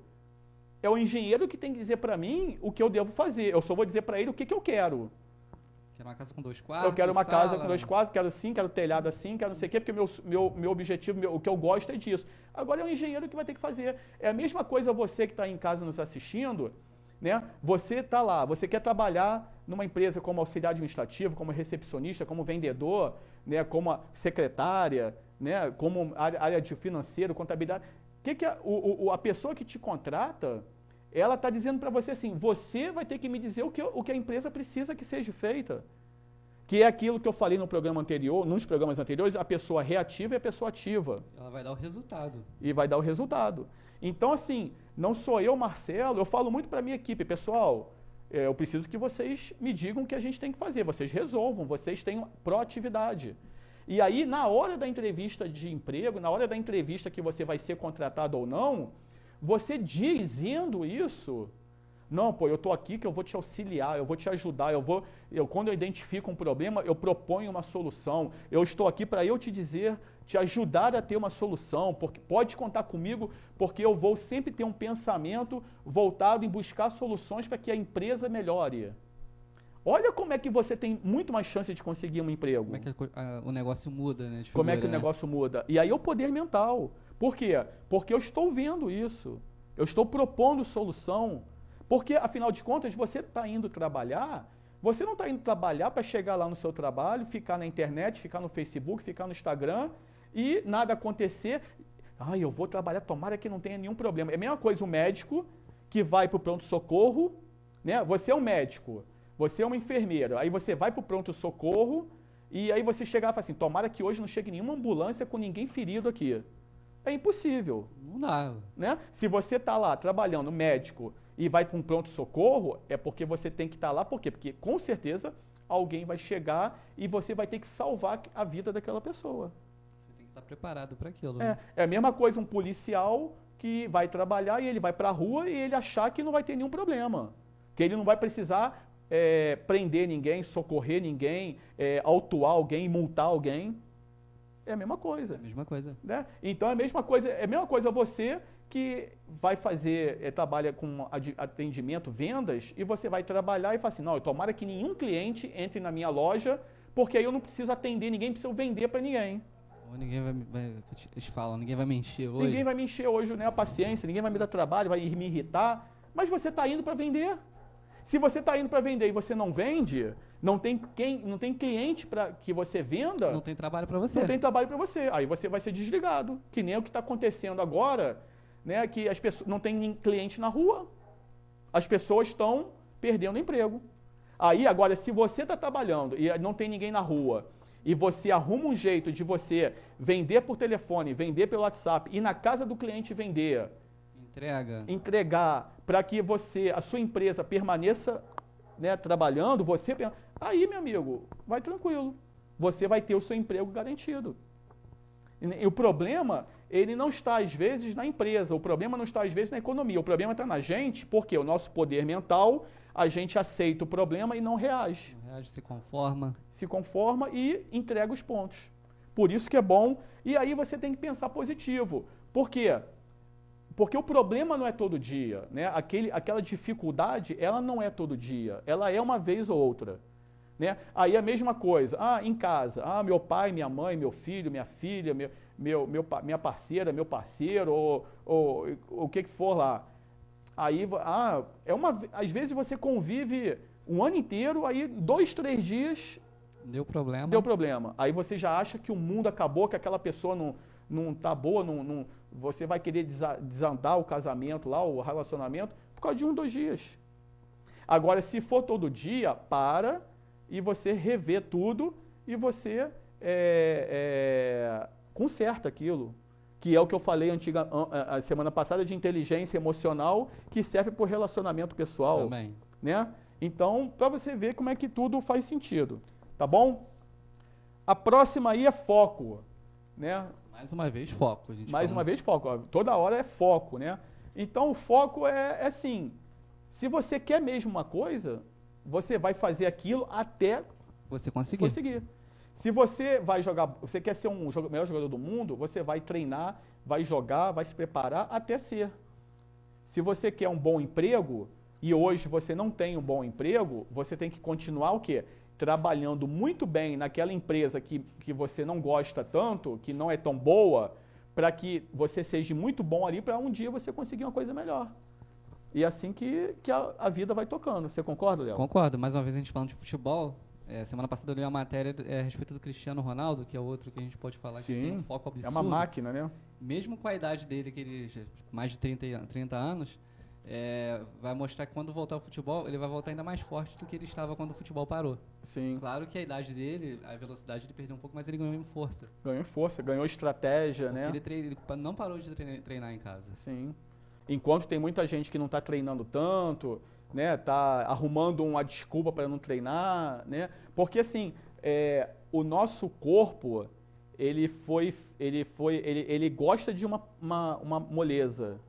é o engenheiro que tem que dizer para mim o que eu devo fazer. Eu só vou dizer para ele o que eu quero. Quero uma casa com 2 quartos, eu quero uma sala. casa com 2 quartos, quero sim, quero telhado assim, quero não sei o quê, porque meu objetivo, o que eu gosto é disso. Agora é o engenheiro que vai ter que fazer. É a mesma coisa você que está em casa nos assistindo, né? Você está lá, você quer trabalhar numa empresa como auxiliar administrativo, como recepcionista, como vendedor, né? Como secretária, né? Como área de financeiro, contabilidade. A pessoa que te contrata, ela está dizendo para você assim, você vai ter que me dizer o que a empresa precisa que seja feita. Que é aquilo que eu falei no programa anterior, nos programas anteriores, a pessoa reativa e a pessoa ativa. Ela vai dar o resultado. E vai dar o resultado. Então, assim, não sou eu, Marcelo, eu falo muito para a minha equipe, pessoal, eu preciso que vocês me digam o que a gente tem que fazer, vocês resolvam, vocês tenham proatividade. E aí, na hora da entrevista de emprego, na hora da entrevista que você vai ser contratado ou não, você dizendo isso, não, pô, eu estou aqui que eu vou te auxiliar, eu vou te ajudar, quando eu identifico um problema, eu proponho uma solução, eu estou aqui para eu te dizer, te ajudar a ter uma solução, porque pode contar comigo, porque eu vou sempre ter um pensamento voltado em buscar soluções para que a empresa melhore. Olha como é que você tem muito mais chance de conseguir um emprego. Como é que o negócio muda, né? Como é que o negócio muda? E aí é o poder mental. Por quê? Porque eu estou vendo isso. Eu estou propondo solução. Porque, afinal de contas, você está indo trabalhar, você não está indo trabalhar para chegar lá no seu trabalho, ficar na internet, ficar no Facebook, ficar no Instagram e nada acontecer. Eu vou trabalhar, tomara que não tenha nenhum problema. É a mesma coisa o médico que vai para o pronto-socorro, né? Você é um médico, você é uma enfermeira, aí você vai para o pronto-socorro e aí você chegar e fala assim, tomara que hoje não chegue nenhuma ambulância com ninguém ferido aqui. É impossível. Não dá. Né? Se você está lá trabalhando, médico, e vai para um pronto-socorro, é porque você tem que estar lá. Por quê? Porque, com certeza, alguém vai chegar e você vai ter que salvar a vida daquela pessoa. Você tem que estar preparado para aquilo. É a mesma coisa um policial que vai trabalhar e ele vai para a rua e ele achar que não vai ter nenhum problema. Que ele não vai precisar prender ninguém, socorrer ninguém, autuar alguém, multar alguém. É a mesma coisa. É a mesma coisa. Né? Então é a mesma coisa você que vai fazer, trabalha com atendimento, vendas, e você vai trabalhar e fala assim, não, tomara que nenhum cliente entre na minha loja, porque aí eu não preciso atender ninguém, preciso vender para ninguém. Ou ninguém eles falam, ninguém vai me encher hoje. Ninguém vai me encher hoje, né, a paciência, ninguém vai me dar trabalho, vai me irritar, mas você está indo para vender. Se você está indo para vender e você não vende, não tem cliente para que você venda. Não tem trabalho para você. Não tem trabalho para você. Aí você vai ser desligado. Que nem o que está acontecendo agora, né, que as pessoas não tem cliente na rua. As pessoas estão perdendo emprego. Aí agora, se você está trabalhando e não tem ninguém na rua e você arruma um jeito de você vender por telefone, vender pelo WhatsApp, ir na casa do cliente vender, entregar para que a sua empresa permaneça, né, trabalhando, aí, meu amigo, vai tranquilo. Você vai ter o seu emprego garantido. E o problema, ele não está, às vezes, na empresa. O problema não está, às vezes, na economia. O problema está na gente, porque o nosso poder mental, a gente aceita o problema e não reage. Não reage, se conforma. Se conforma e entrega os pontos. Por isso que é bom. E aí você tem que pensar positivo. Por quê? Porque o problema não é todo dia, né? Aquela dificuldade, ela não é todo dia. Ela é uma vez ou outra. Né? Aí a mesma coisa, em casa, meu pai, minha mãe, meu filho, minha filha, minha parceira, meu parceiro, ou o que for lá. Aí, às vezes você convive um ano inteiro, aí 2, 3 dias Deu problema. deu problema. Aí você já acha que o mundo acabou, que aquela pessoa não tá boa, você vai querer desandar o casamento lá, o relacionamento, por causa de 1, 2 dias. Agora, se for todo dia, para e você revê tudo e você conserta aquilo. Que é o que eu falei a semana passada de inteligência emocional, que serve para o relacionamento pessoal. Também. Né? Então, para você ver como é que tudo faz sentido. Tá bom? A próxima aí é foco. Né? Mais uma vez, foco. Mais uma vez, foco. Toda hora é foco. Né? Então, o foco é assim, se você quer mesmo uma coisa, você vai fazer aquilo até você conseguir. Se você vai jogar, você quer ser melhor jogador do mundo, você vai treinar, vai jogar, vai se preparar até ser. Se você quer um bom emprego e hoje você não tem um bom emprego, você tem que continuar o quê? Trabalhando muito bem naquela empresa que você não gosta tanto, que não é tão boa, para que você seja muito bom ali para um dia você conseguir uma coisa melhor. E é assim que a vida vai tocando. Você concorda, Léo? Concordo. Mais uma vez a gente falando de futebol. Semana passada eu li uma matéria a respeito do Cristiano Ronaldo, que é outro que a gente pode falar. Sim, que tem um foco absurdo. É uma máquina, né? Mesmo com a idade dele, que ele mais de 30 anos, vai mostrar que quando voltar ao futebol, ele vai voltar ainda mais forte do que ele estava quando o futebol parou. Sim. Claro que a idade dele, a velocidade ele perdeu um pouco, mas ele ganhou em força. Ganhou em força, ganhou estratégia, né? Ele não parou de treinar em casa. Sim. Enquanto tem muita gente que não está treinando tanto, né, tá arrumando uma desculpa para não treinar, né? Porque assim, o nosso corpo, ele gosta de uma moleza,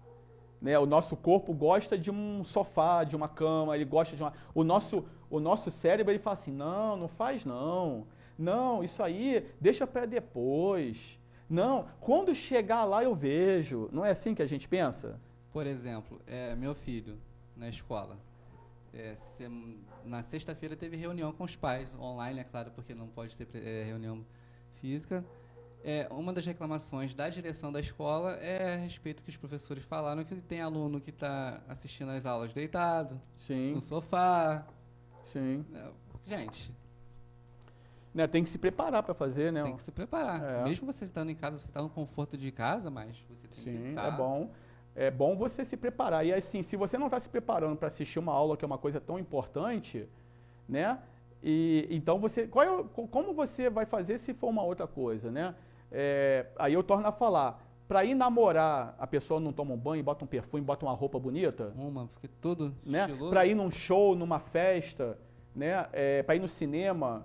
né? O nosso corpo gosta de um sofá, de uma cama, ele gosta de o nosso cérebro, ele fala assim: "Não faz não. Não, isso aí deixa para depois. Não, quando chegar lá eu vejo". Não é assim que a gente pensa? Por exemplo, meu filho na escola. Na sexta-feira teve reunião com os pais, online, é claro, porque não pode ter reunião física. Uma das reclamações da direção da escola é a respeito que os professores falaram que tem aluno que está assistindo às aulas deitado, sim, no sofá. Sim. Gente... Né, tem que se preparar para fazer, né? Tem que se preparar. Mesmo você estando em casa, você está no conforto de casa, mas você tem que estar... é bom. É bom você se preparar. E assim, se você não está se preparando para assistir uma aula que é uma coisa tão importante, né? Então como você vai fazer se for uma outra coisa, né? Aí eu torno a falar, para ir namorar, a pessoa não toma um banho, bota um perfume, bota uma roupa bonita, fica tudo, né? Para ir num show, numa festa, né? Para ir no cinema,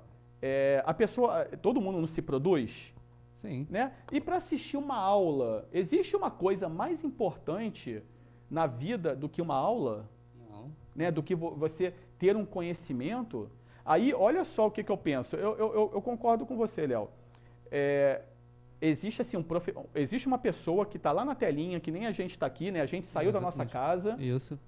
todo mundo não se produz. Sim. Né? E para assistir uma aula, existe uma coisa mais importante na vida do que uma aula? Não. Né? Do que você ter um conhecimento? Aí, olha só o que eu penso. Eu concordo com você, Léo. Existe assim, existe uma pessoa que está lá na telinha, que nem a gente está aqui, né? A gente saiu da nossa casa. Isso.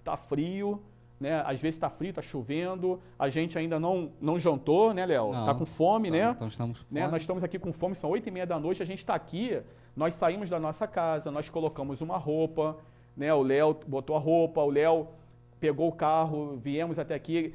Tá frio, né? Às vezes está frio, está chovendo, a gente ainda não jantou, né, Léo? Tá com fome, né? Então estamos com né? fome. Nós estamos aqui com fome, são 8h30 da noite, a gente está aqui, nós saímos da nossa casa, nós colocamos uma roupa, né? O Léo botou a roupa, o Léo pegou o carro, viemos até aqui,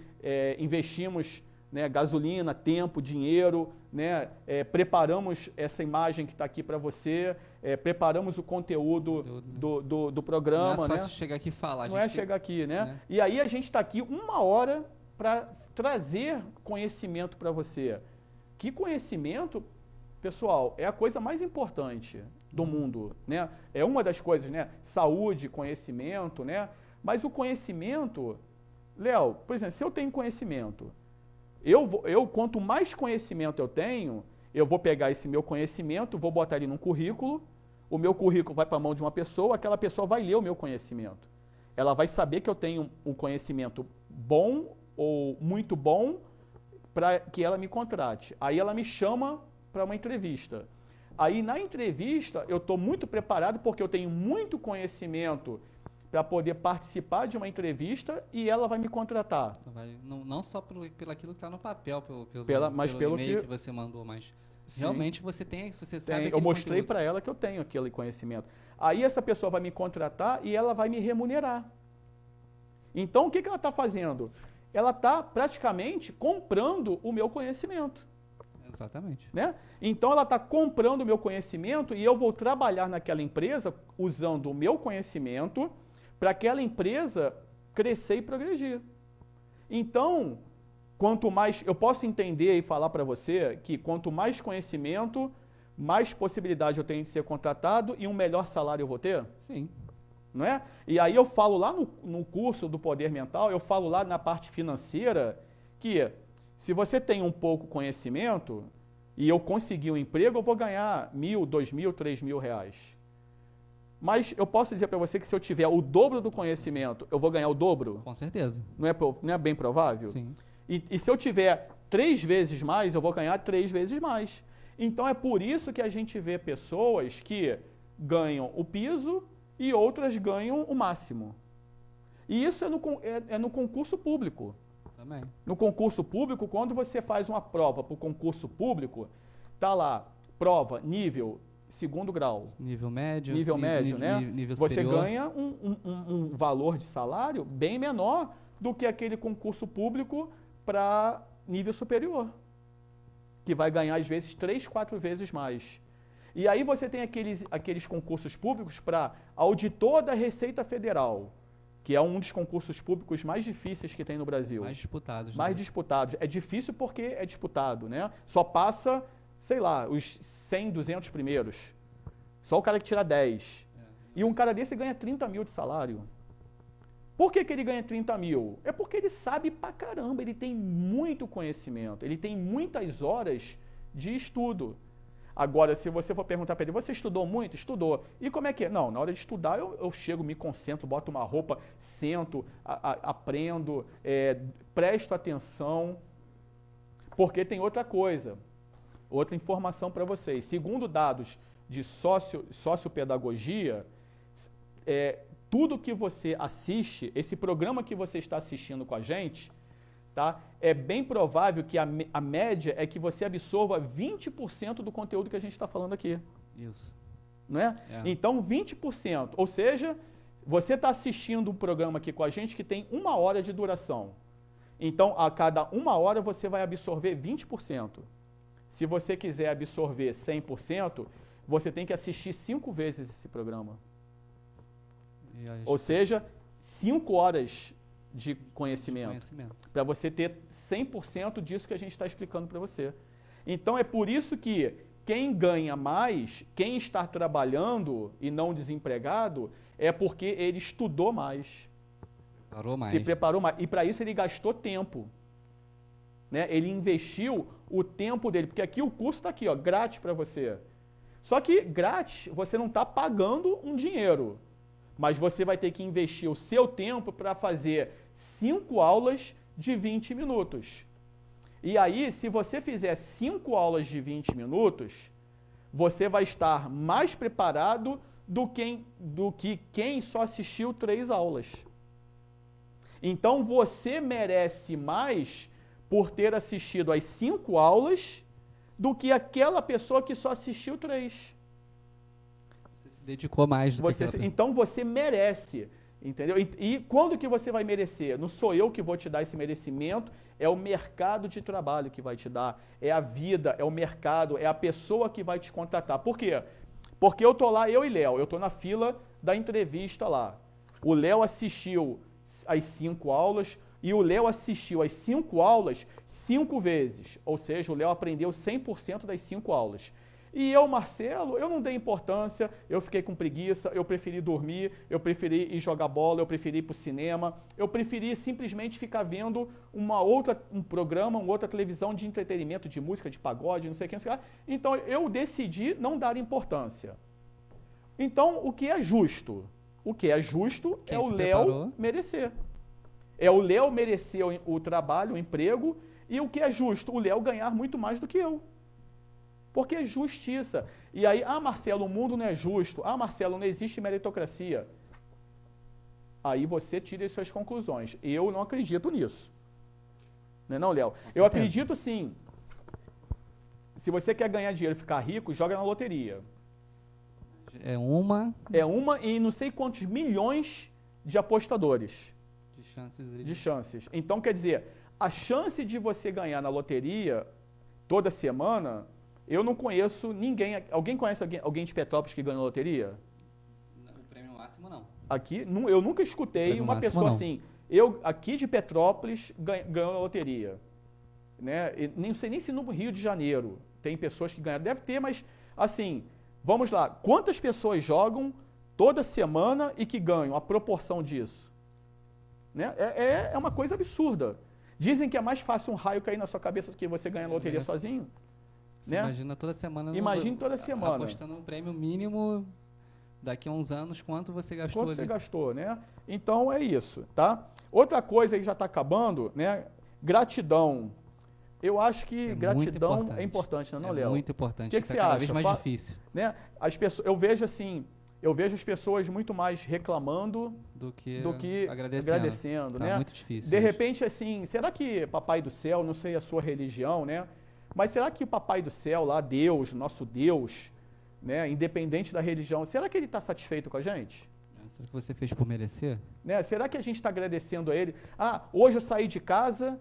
investimos, né, gasolina, tempo, dinheiro, né? Preparamos essa imagem que está aqui para você, preparamos o conteúdo do programa. Não é só né? chegar aqui e falar. Não é chegar aqui, né? E aí a gente está aqui 1 hora para trazer conhecimento para você. Que conhecimento, pessoal, é a coisa mais importante do mundo, né? É uma das coisas, né? Saúde, conhecimento, né? Mas o conhecimento, Léo, por exemplo, se eu tenho conhecimento, quanto mais conhecimento eu tenho, eu vou pegar esse meu conhecimento, vou botar ele num currículo, o meu currículo vai para a mão de uma pessoa, aquela pessoa vai ler o meu conhecimento. Ela vai saber que eu tenho um conhecimento bom ou muito bom para que ela me contrate. Aí ela me chama para uma entrevista. Aí na entrevista eu estou muito preparado porque eu tenho muito conhecimento para poder participar de uma entrevista e ela vai me contratar. Não só pelo aquilo que está no papel, pelo e-mail que você mandou, mas sim, realmente você tem, você sabe eu mostrei para ela que eu tenho aquele conhecimento. Aí essa pessoa vai me contratar e ela vai me remunerar. Então, o que ela está fazendo? Ela está praticamente comprando o meu conhecimento. Exatamente. Né? Então, ela está comprando o meu conhecimento e eu vou trabalhar naquela empresa usando o meu conhecimento para aquela empresa crescer e progredir. Então, quanto mais... Eu posso entender e falar para você que quanto mais conhecimento, mais possibilidade eu tenho de ser contratado e um melhor salário eu vou ter? Sim. Não é? E aí eu falo lá no curso do Poder Mental, eu falo lá na parte financeira que se você tem um pouco conhecimento e eu conseguir um emprego, eu vou ganhar 1.000, 2.000, 3.000 reais. Mas eu posso dizer para você que se eu tiver o dobro do conhecimento, eu vou ganhar o dobro? Com certeza. Não é bem provável? Sim. E se eu tiver 3 vezes mais, eu vou ganhar 3 vezes mais. Então é por isso que a gente vê pessoas que ganham o piso e outras ganham o máximo. E isso é no concurso público. Também. No concurso público, quando você faz uma prova para o concurso público, tá lá, prova, nível 2º grau. Nível médio. Nível médio, né? Nível você superior. ganha um valor de salário bem menor do que aquele concurso público para nível superior, que vai ganhar, às vezes, 3, 4 vezes mais. E aí você tem aqueles concursos públicos para auditor da Receita Federal, que é um dos concursos públicos mais difíceis que tem no Brasil. Mais disputados. Mais disputados. É difícil porque é disputado, né? Só passa, sei lá, os 100, 200 primeiros. Só o cara que tira 10. E um cara desse ganha 30 mil de salário. Por que ele ganha 30 mil? É porque ele sabe pra caramba, ele tem muito conhecimento, ele tem muitas horas de estudo. Agora, se você for perguntar para ele, você estudou muito? Estudou. E como é que é? Não, na hora de estudar eu chego, me concentro, boto uma roupa, sento, aprendo, presto atenção. Porque tem outra coisa, outra informação para vocês. Segundo dados de sociopedagogia, tudo que você assiste, esse programa que você está assistindo com a gente, tá? É bem provável que a média é que você absorva 20% do conteúdo que a gente está falando aqui. Isso. Não é? Então, 20%. Ou seja, você está assistindo um programa aqui com a gente que tem 1 hora de duração. Então, a cada 1 hora você vai absorver 20%. Se você quiser absorver 100%, você tem que assistir 5 vezes esse programa. Ou seja, 5 horas de conhecimento. Para você ter 100% disso que a gente está explicando para você. Então, é por isso que quem ganha mais, quem está trabalhando e não desempregado, é porque ele estudou mais. Se preparou mais. E para isso ele gastou tempo. Né? Ele investiu o tempo dele. Porque aqui o curso está aqui, ó, grátis para você. Só que grátis, você não está pagando um dinheiro. Mas você vai ter que investir o seu tempo para fazer 5 aulas de 20 minutos. E aí, se você fizer 5 aulas de 20 minutos, você vai estar mais preparado do que quem só assistiu 3 aulas. Então, você merece mais por ter assistido as 5 aulas do que aquela pessoa que só assistiu 3. Se dedicou mais do que aquela... Então você merece, entendeu? E quando que você vai merecer? Não sou eu que vou te dar esse merecimento, é o mercado de trabalho que vai te dar, é a vida, é o mercado, é a pessoa que vai te contratar. Por quê? Porque eu tô lá, eu e Léo, eu tô na fila da entrevista lá. O Léo assistiu as 5 aulas e o Léo assistiu as 5 aulas 5 vezes, ou seja, o Léo aprendeu 100% das 5 aulas. E eu, Marcelo, eu não dei importância, eu fiquei com preguiça, eu preferi dormir, eu preferi ir jogar bola, eu preferi ir para o cinema, eu preferi simplesmente ficar vendo um programa, uma outra televisão de entretenimento, de música, de pagode, não sei o que, não sei o que. Então, eu decidi não dar importância. Então, o que é justo? O que é justo é o Léo merecer. É o Léo merecer o trabalho, o emprego, e o que é justo? O Léo ganhar muito mais do que eu. Porque é justiça. E aí, Marcelo, o mundo não é justo. Marcelo, não existe meritocracia. Aí você tira as suas conclusões. Eu não acredito nisso. Não é não, Léo? Eu acredito sim. Se você quer ganhar dinheiro e ficar rico, joga na loteria. É uma e não sei quantos milhões de apostadores. de chances. Então, quer dizer, a chance de você ganhar na loteria toda semana, eu não conheço ninguém. Alguém conhece alguém de Petrópolis que ganhou na loteria? O prêmio máximo, não. Aqui, eu nunca escutei uma pessoa não. assim, aqui de Petrópolis ganhou na loteria. Né? Não sei nem se no Rio de Janeiro tem pessoas que ganharam. Deve ter, mas assim, vamos lá. Quantas pessoas jogam toda semana e que ganham? A proporção disso? Né? É uma coisa absurda. Dizem que é mais fácil um raio cair na sua cabeça do que você ganhar na loteria sozinho. Você né? Imagina toda semana. Imagina toda semana. Apostando um prêmio mínimo, daqui a uns anos, quanto você gastou Quanto ali. você gastou, né? Então, é isso, tá? Outra coisa aí já está acabando, né? Gratidão. Eu acho que gratidão é importante, não, Léo? Muito importante. O que você cada acha? vez mais difícil. Né? As pessoas, eu vejo as pessoas muito mais reclamando do que agradecendo, tá né? muito difícil. De repente, assim, será que Papai do Céu, não sei a sua religião, né? Mas será que o Papai do Céu, lá, Deus, nosso Deus, né? Independente da religião, será que ele está satisfeito com a gente? Será que você fez por merecer? Né? Será que a gente está agradecendo a ele? Ah, hoje eu saí de casa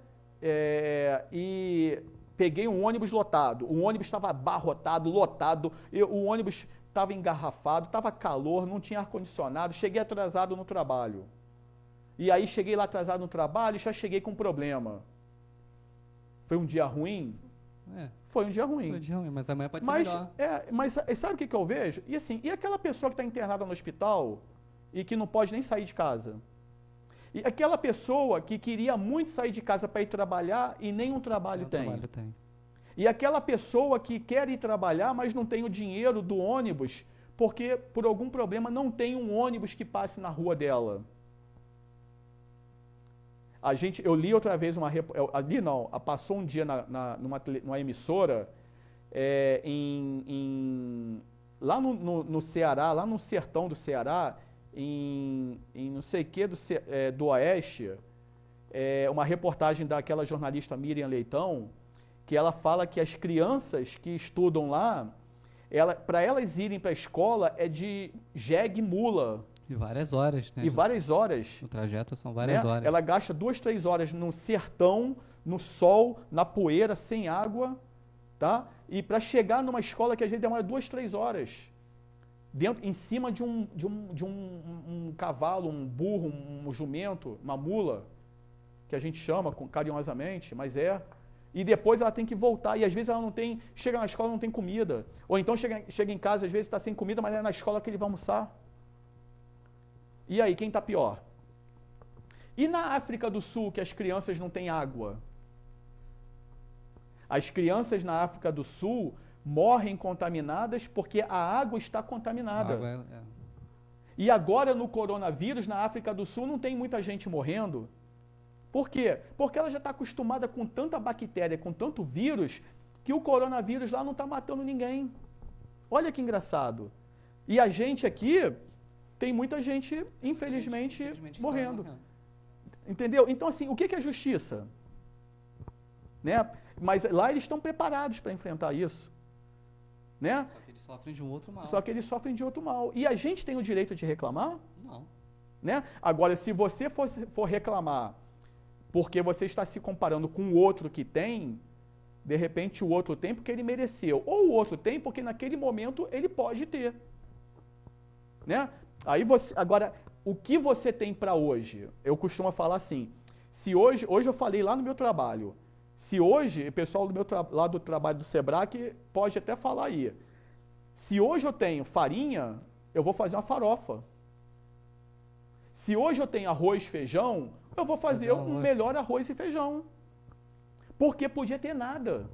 e peguei um ônibus lotado. O ônibus estava abarrotado, lotado, o ônibus estava engarrafado, estava calor, não tinha ar-condicionado, cheguei atrasado no trabalho. E aí cheguei lá atrasado no trabalho e já cheguei com problema. Foi um dia ruim? Foi um dia ruim. Foi um dia ruim, mas amanhã pode ser melhor. Mas sabe o que eu vejo? E assim, e aquela pessoa que está internada no hospital e que não pode nem sair de casa? E aquela pessoa que queria muito sair de casa para ir trabalhar e nenhum trabalho tem. E aquela pessoa que quer ir trabalhar, mas não tem o dinheiro do ônibus, porque por algum problema não tem um ônibus que passe na rua dela. Eu li outra vez passou um dia numa emissora lá no Ceará, lá no sertão do Ceará, em não sei o que do Oeste, uma reportagem daquela jornalista Miriam Leitão, que ela fala que as crianças que estudam lá, para elas irem para a escola é de jegue e mula. E várias horas, né? E várias horas. O trajeto são várias horas. Ela gasta 2, 3 horas no sertão, no sol, na poeira, sem água, tá? E para chegar numa escola que às vezes demora 2, 3 horas. Em cima de um cavalo, um burro, um jumento, uma mula, que a gente chama carinhosamente, mas e depois ela tem que voltar, e às vezes ela não tem, chega na escola e não tem comida, ou então chega em casa, às vezes está sem comida, mas é na escola que ele vai almoçar. E aí, quem está pior? E na África do Sul, que as crianças não têm água? As crianças na África do Sul morrem contaminadas porque a água está contaminada. E agora no coronavírus, na África do Sul, não tem muita gente morrendo. Por quê? Porque ela já está acostumada com tanta bactéria, com tanto vírus, que o coronavírus lá não está matando ninguém. Olha que engraçado. E a gente aqui, tem muita gente, infelizmente morrendo. Entendeu? Então, assim, o que é justiça? Né? Mas lá eles estão preparados para enfrentar isso. Né? Só que eles sofrem de um outro mal. Só que eles sofrem de outro mal. E a gente tem o direito de reclamar? Não. Né? Agora, se você for reclamar porque você está se comparando com o outro que tem, de repente o outro tem porque ele mereceu. Ou o outro tem porque naquele momento ele pode ter. Né? Aí agora, o que você tem para hoje? Eu costumo falar assim, se hoje eu falei lá no meu trabalho, se hoje, o pessoal lá do trabalho do Sebrae pode até falar aí, se hoje eu tenho farinha, eu vou fazer uma farofa. Se hoje eu tenho arroz e feijão, eu vou fazer um melhor arroz e feijão. Porque podia ter nada.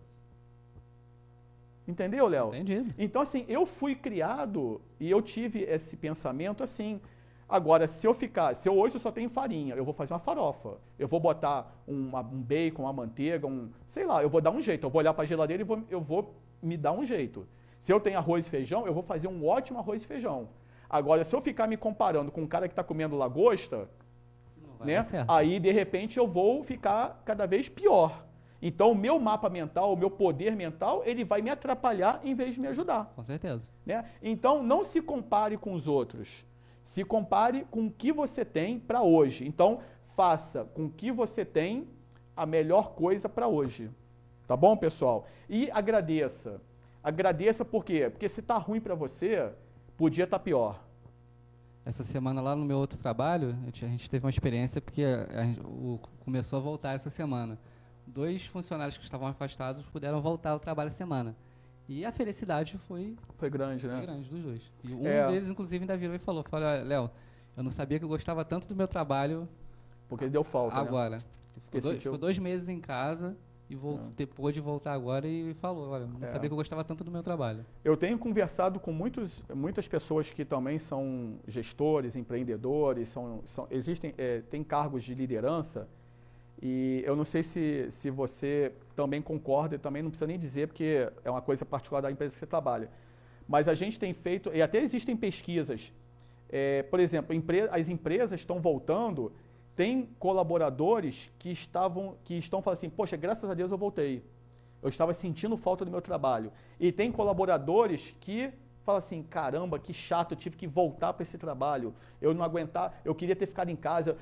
Entendeu, Léo? Entendido. Então, assim, eu fui criado e eu tive esse pensamento assim. Agora, se hoje eu só tenho farinha, eu vou fazer uma farofa. Eu vou botar um bacon, uma manteiga, sei lá, eu vou dar um jeito. Eu vou olhar para a geladeira e eu vou me dar um jeito. Se eu tenho arroz e feijão, eu vou fazer um ótimo arroz e feijão. Agora, se eu ficar me comparando com um cara que está comendo lagosta, né, aí, de repente, eu vou ficar cada vez pior. Então, o meu mapa mental, o meu poder mental, ele vai me atrapalhar em vez de me ajudar. Com certeza. Né? Então, não se compare com os outros. Se compare com o que você tem para hoje. Então, faça com que você tem a melhor coisa para hoje. Tá bom, pessoal? E agradeça. Agradeça por quê? Porque se tá ruim para você, podia estar pior. Essa semana lá no meu outro trabalho, a gente teve uma experiência porque começou a voltar essa semana. 2 funcionários que estavam afastados puderam voltar ao trabalho essa semana. E a felicidade foi grande, né? Foi grande dos 2. E um deles, inclusive, ainda virou e falou, Léo, eu não sabia que eu gostava tanto do meu trabalho. Porque deu falta, agora. Né? Ficou 2 meses em casa e depois de voltar agora e falou, olha, não sabia que eu gostava tanto do meu trabalho. Eu tenho conversado com muitas pessoas que também são gestores, empreendedores, tem cargos de liderança. E eu não sei se você também concorda, e também não precisa nem dizer, porque é uma coisa particular da empresa que você trabalha. Mas a gente tem feito, e até existem pesquisas, por exemplo, as empresas estão voltando, tem colaboradores que estão falando assim, poxa, graças a Deus eu voltei. Eu estava sentindo falta do meu trabalho. E tem colaboradores que falam assim, caramba, que chato, eu tive que voltar para esse trabalho. Eu não aguentar, eu queria ter ficado em casa.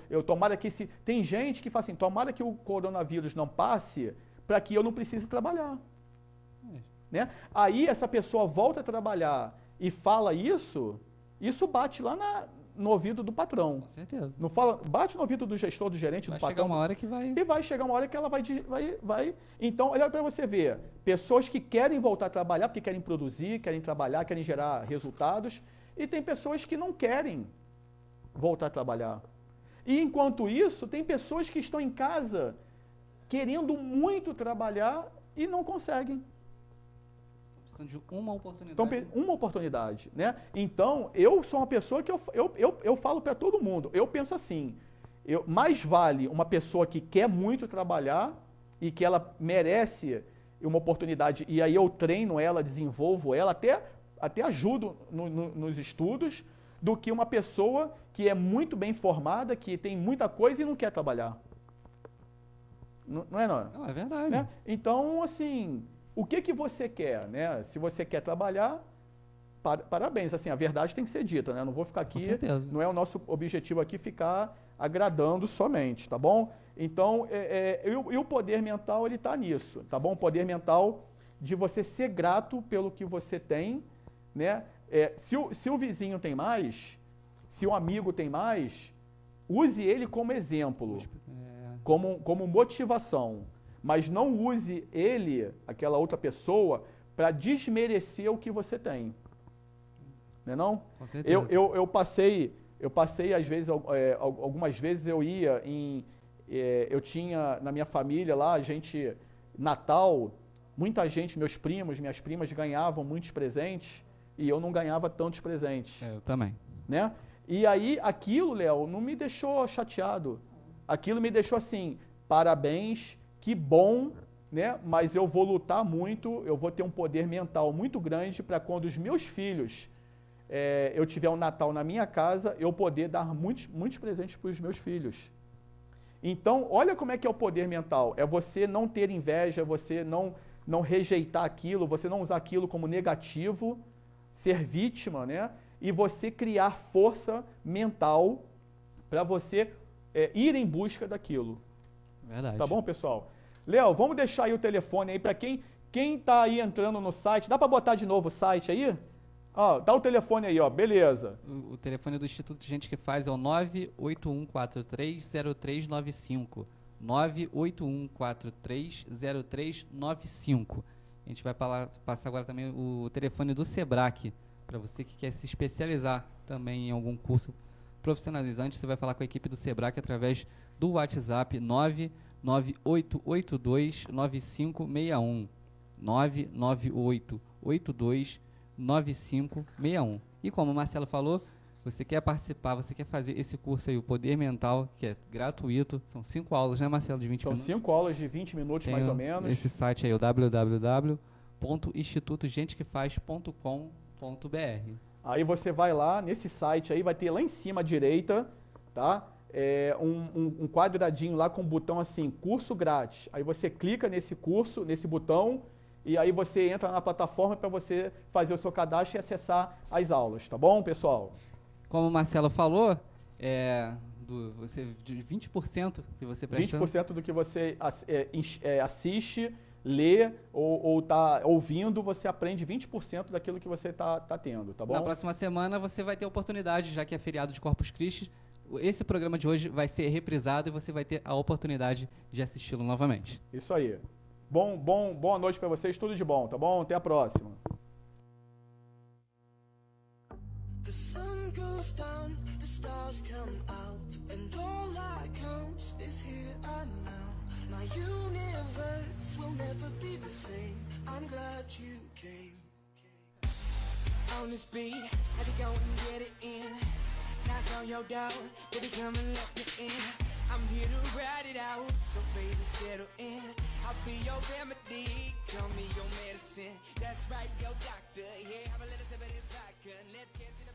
Tem gente que fala assim, tomara que o coronavírus não passe para que eu não precise trabalhar. Né? Aí essa pessoa volta a trabalhar e fala isso bate lá no ouvido do patrão. Com certeza. Não bate no ouvido do gestor, do gerente, do patrão. Vai chegar uma hora que vai... E vai chegar uma hora que ela vai... Então, olha para você ver, pessoas que querem voltar a trabalhar, porque querem produzir, querem trabalhar, querem gerar resultados, e tem pessoas que não querem voltar a trabalhar. E enquanto isso, tem pessoas que estão em casa querendo muito trabalhar e não conseguem. Precisando de uma oportunidade. Então, uma oportunidade, né? Então, eu sou uma pessoa que eu falo para todo mundo, eu penso assim, mais vale uma pessoa que quer muito trabalhar e que ela merece uma oportunidade, e aí eu treino ela, desenvolvo ela, até ajudo nos estudos, do que uma pessoa que é muito bem formada, que tem muita coisa e não quer trabalhar. Não é, não? Não, é verdade. Né? Então, assim... O que você quer, né? Se você quer trabalhar, parabéns. Assim, a verdade tem que ser dita, né? Não vou ficar aqui, com certeza. Não é o nosso objetivo aqui ficar agradando somente, tá bom? Então, e o poder mental, ele está nisso, tá bom? O poder mental de você ser grato pelo que você tem, né? Se o vizinho tem mais, se o amigo tem mais, use ele como exemplo, como motivação. Mas não use aquela outra pessoa, para desmerecer o que você tem. Não é não? Com certeza. Eu passei às vezes, algumas vezes eu ia eu tinha na minha família lá, Natal, muita gente, meus primos, minhas primas ganhavam muitos presentes, e eu não ganhava tantos presentes. Eu também. Né? E aí, aquilo, Léo, não me deixou chateado. Aquilo me deixou assim, parabéns, que bom, né? Mas eu vou lutar muito, eu vou ter um poder mental muito grande para quando os meus filhos, eu tiver um Natal na minha casa, eu poder dar muitos presentes para os meus filhos. Então, olha como é que é o poder mental. É você não ter inveja, você não rejeitar aquilo, você não usar aquilo como negativo, ser vítima, né? E você criar força mental para você ir em busca daquilo. Verdade. Tá bom, pessoal? Léo, vamos deixar aí o telefone aí para quem está aí entrando no site. Dá para botar de novo o site aí? Ó, dá o telefone aí, ó. Beleza. O telefone do Instituto Gente que Faz é o 981430395. 981430395. A gente vai passar agora também o telefone do Sebrae, para você que quer se especializar também em algum curso profissionalizante. Você vai falar com a equipe do Sebrae através do WhatsApp 998829561. 998829561. E como o Marcelo falou, você quer participar, você quer fazer esse curso aí, o Poder Mental, que é gratuito. São 5 aulas, né, Marcelo, de 20 minutos? São 5 aulas de 20 minutos, mais ou menos. Esse site aí, o www.institutogentequefaz.com.br. Aí você vai lá, nesse site aí, vai ter lá em cima à direita, tá? Um quadradinho lá com um botão assim, curso grátis. Aí você clica nesse curso, nesse botão, e aí você entra na plataforma para você fazer o seu cadastro e acessar as aulas, tá bom, pessoal? Como o Marcelo falou, de 20% que você presta. 20% do que você assiste, lê ou tá ouvindo, você aprende 20% daquilo que você tá tendo, tá bom? Na próxima semana você vai ter a oportunidade, já que é feriado de Corpus Christi, esse programa de hoje vai ser reprisado e você vai ter a oportunidade de assisti-lo novamente. Isso aí. Boa noite para vocês, tudo de bom, tá bom? Até a próxima. The sun goes down, the stars come out, and all that counts is here and now. My universe will never be the same. I'm glad you came. On this beat, had to go and get it in. Knock on your door, baby, come and let me in. I'm here to ride it out, so baby, settle in. I'll be your remedy, call me your medicine. That's right, your doctor, yeah, have a little sip of this vodka. Let's get to the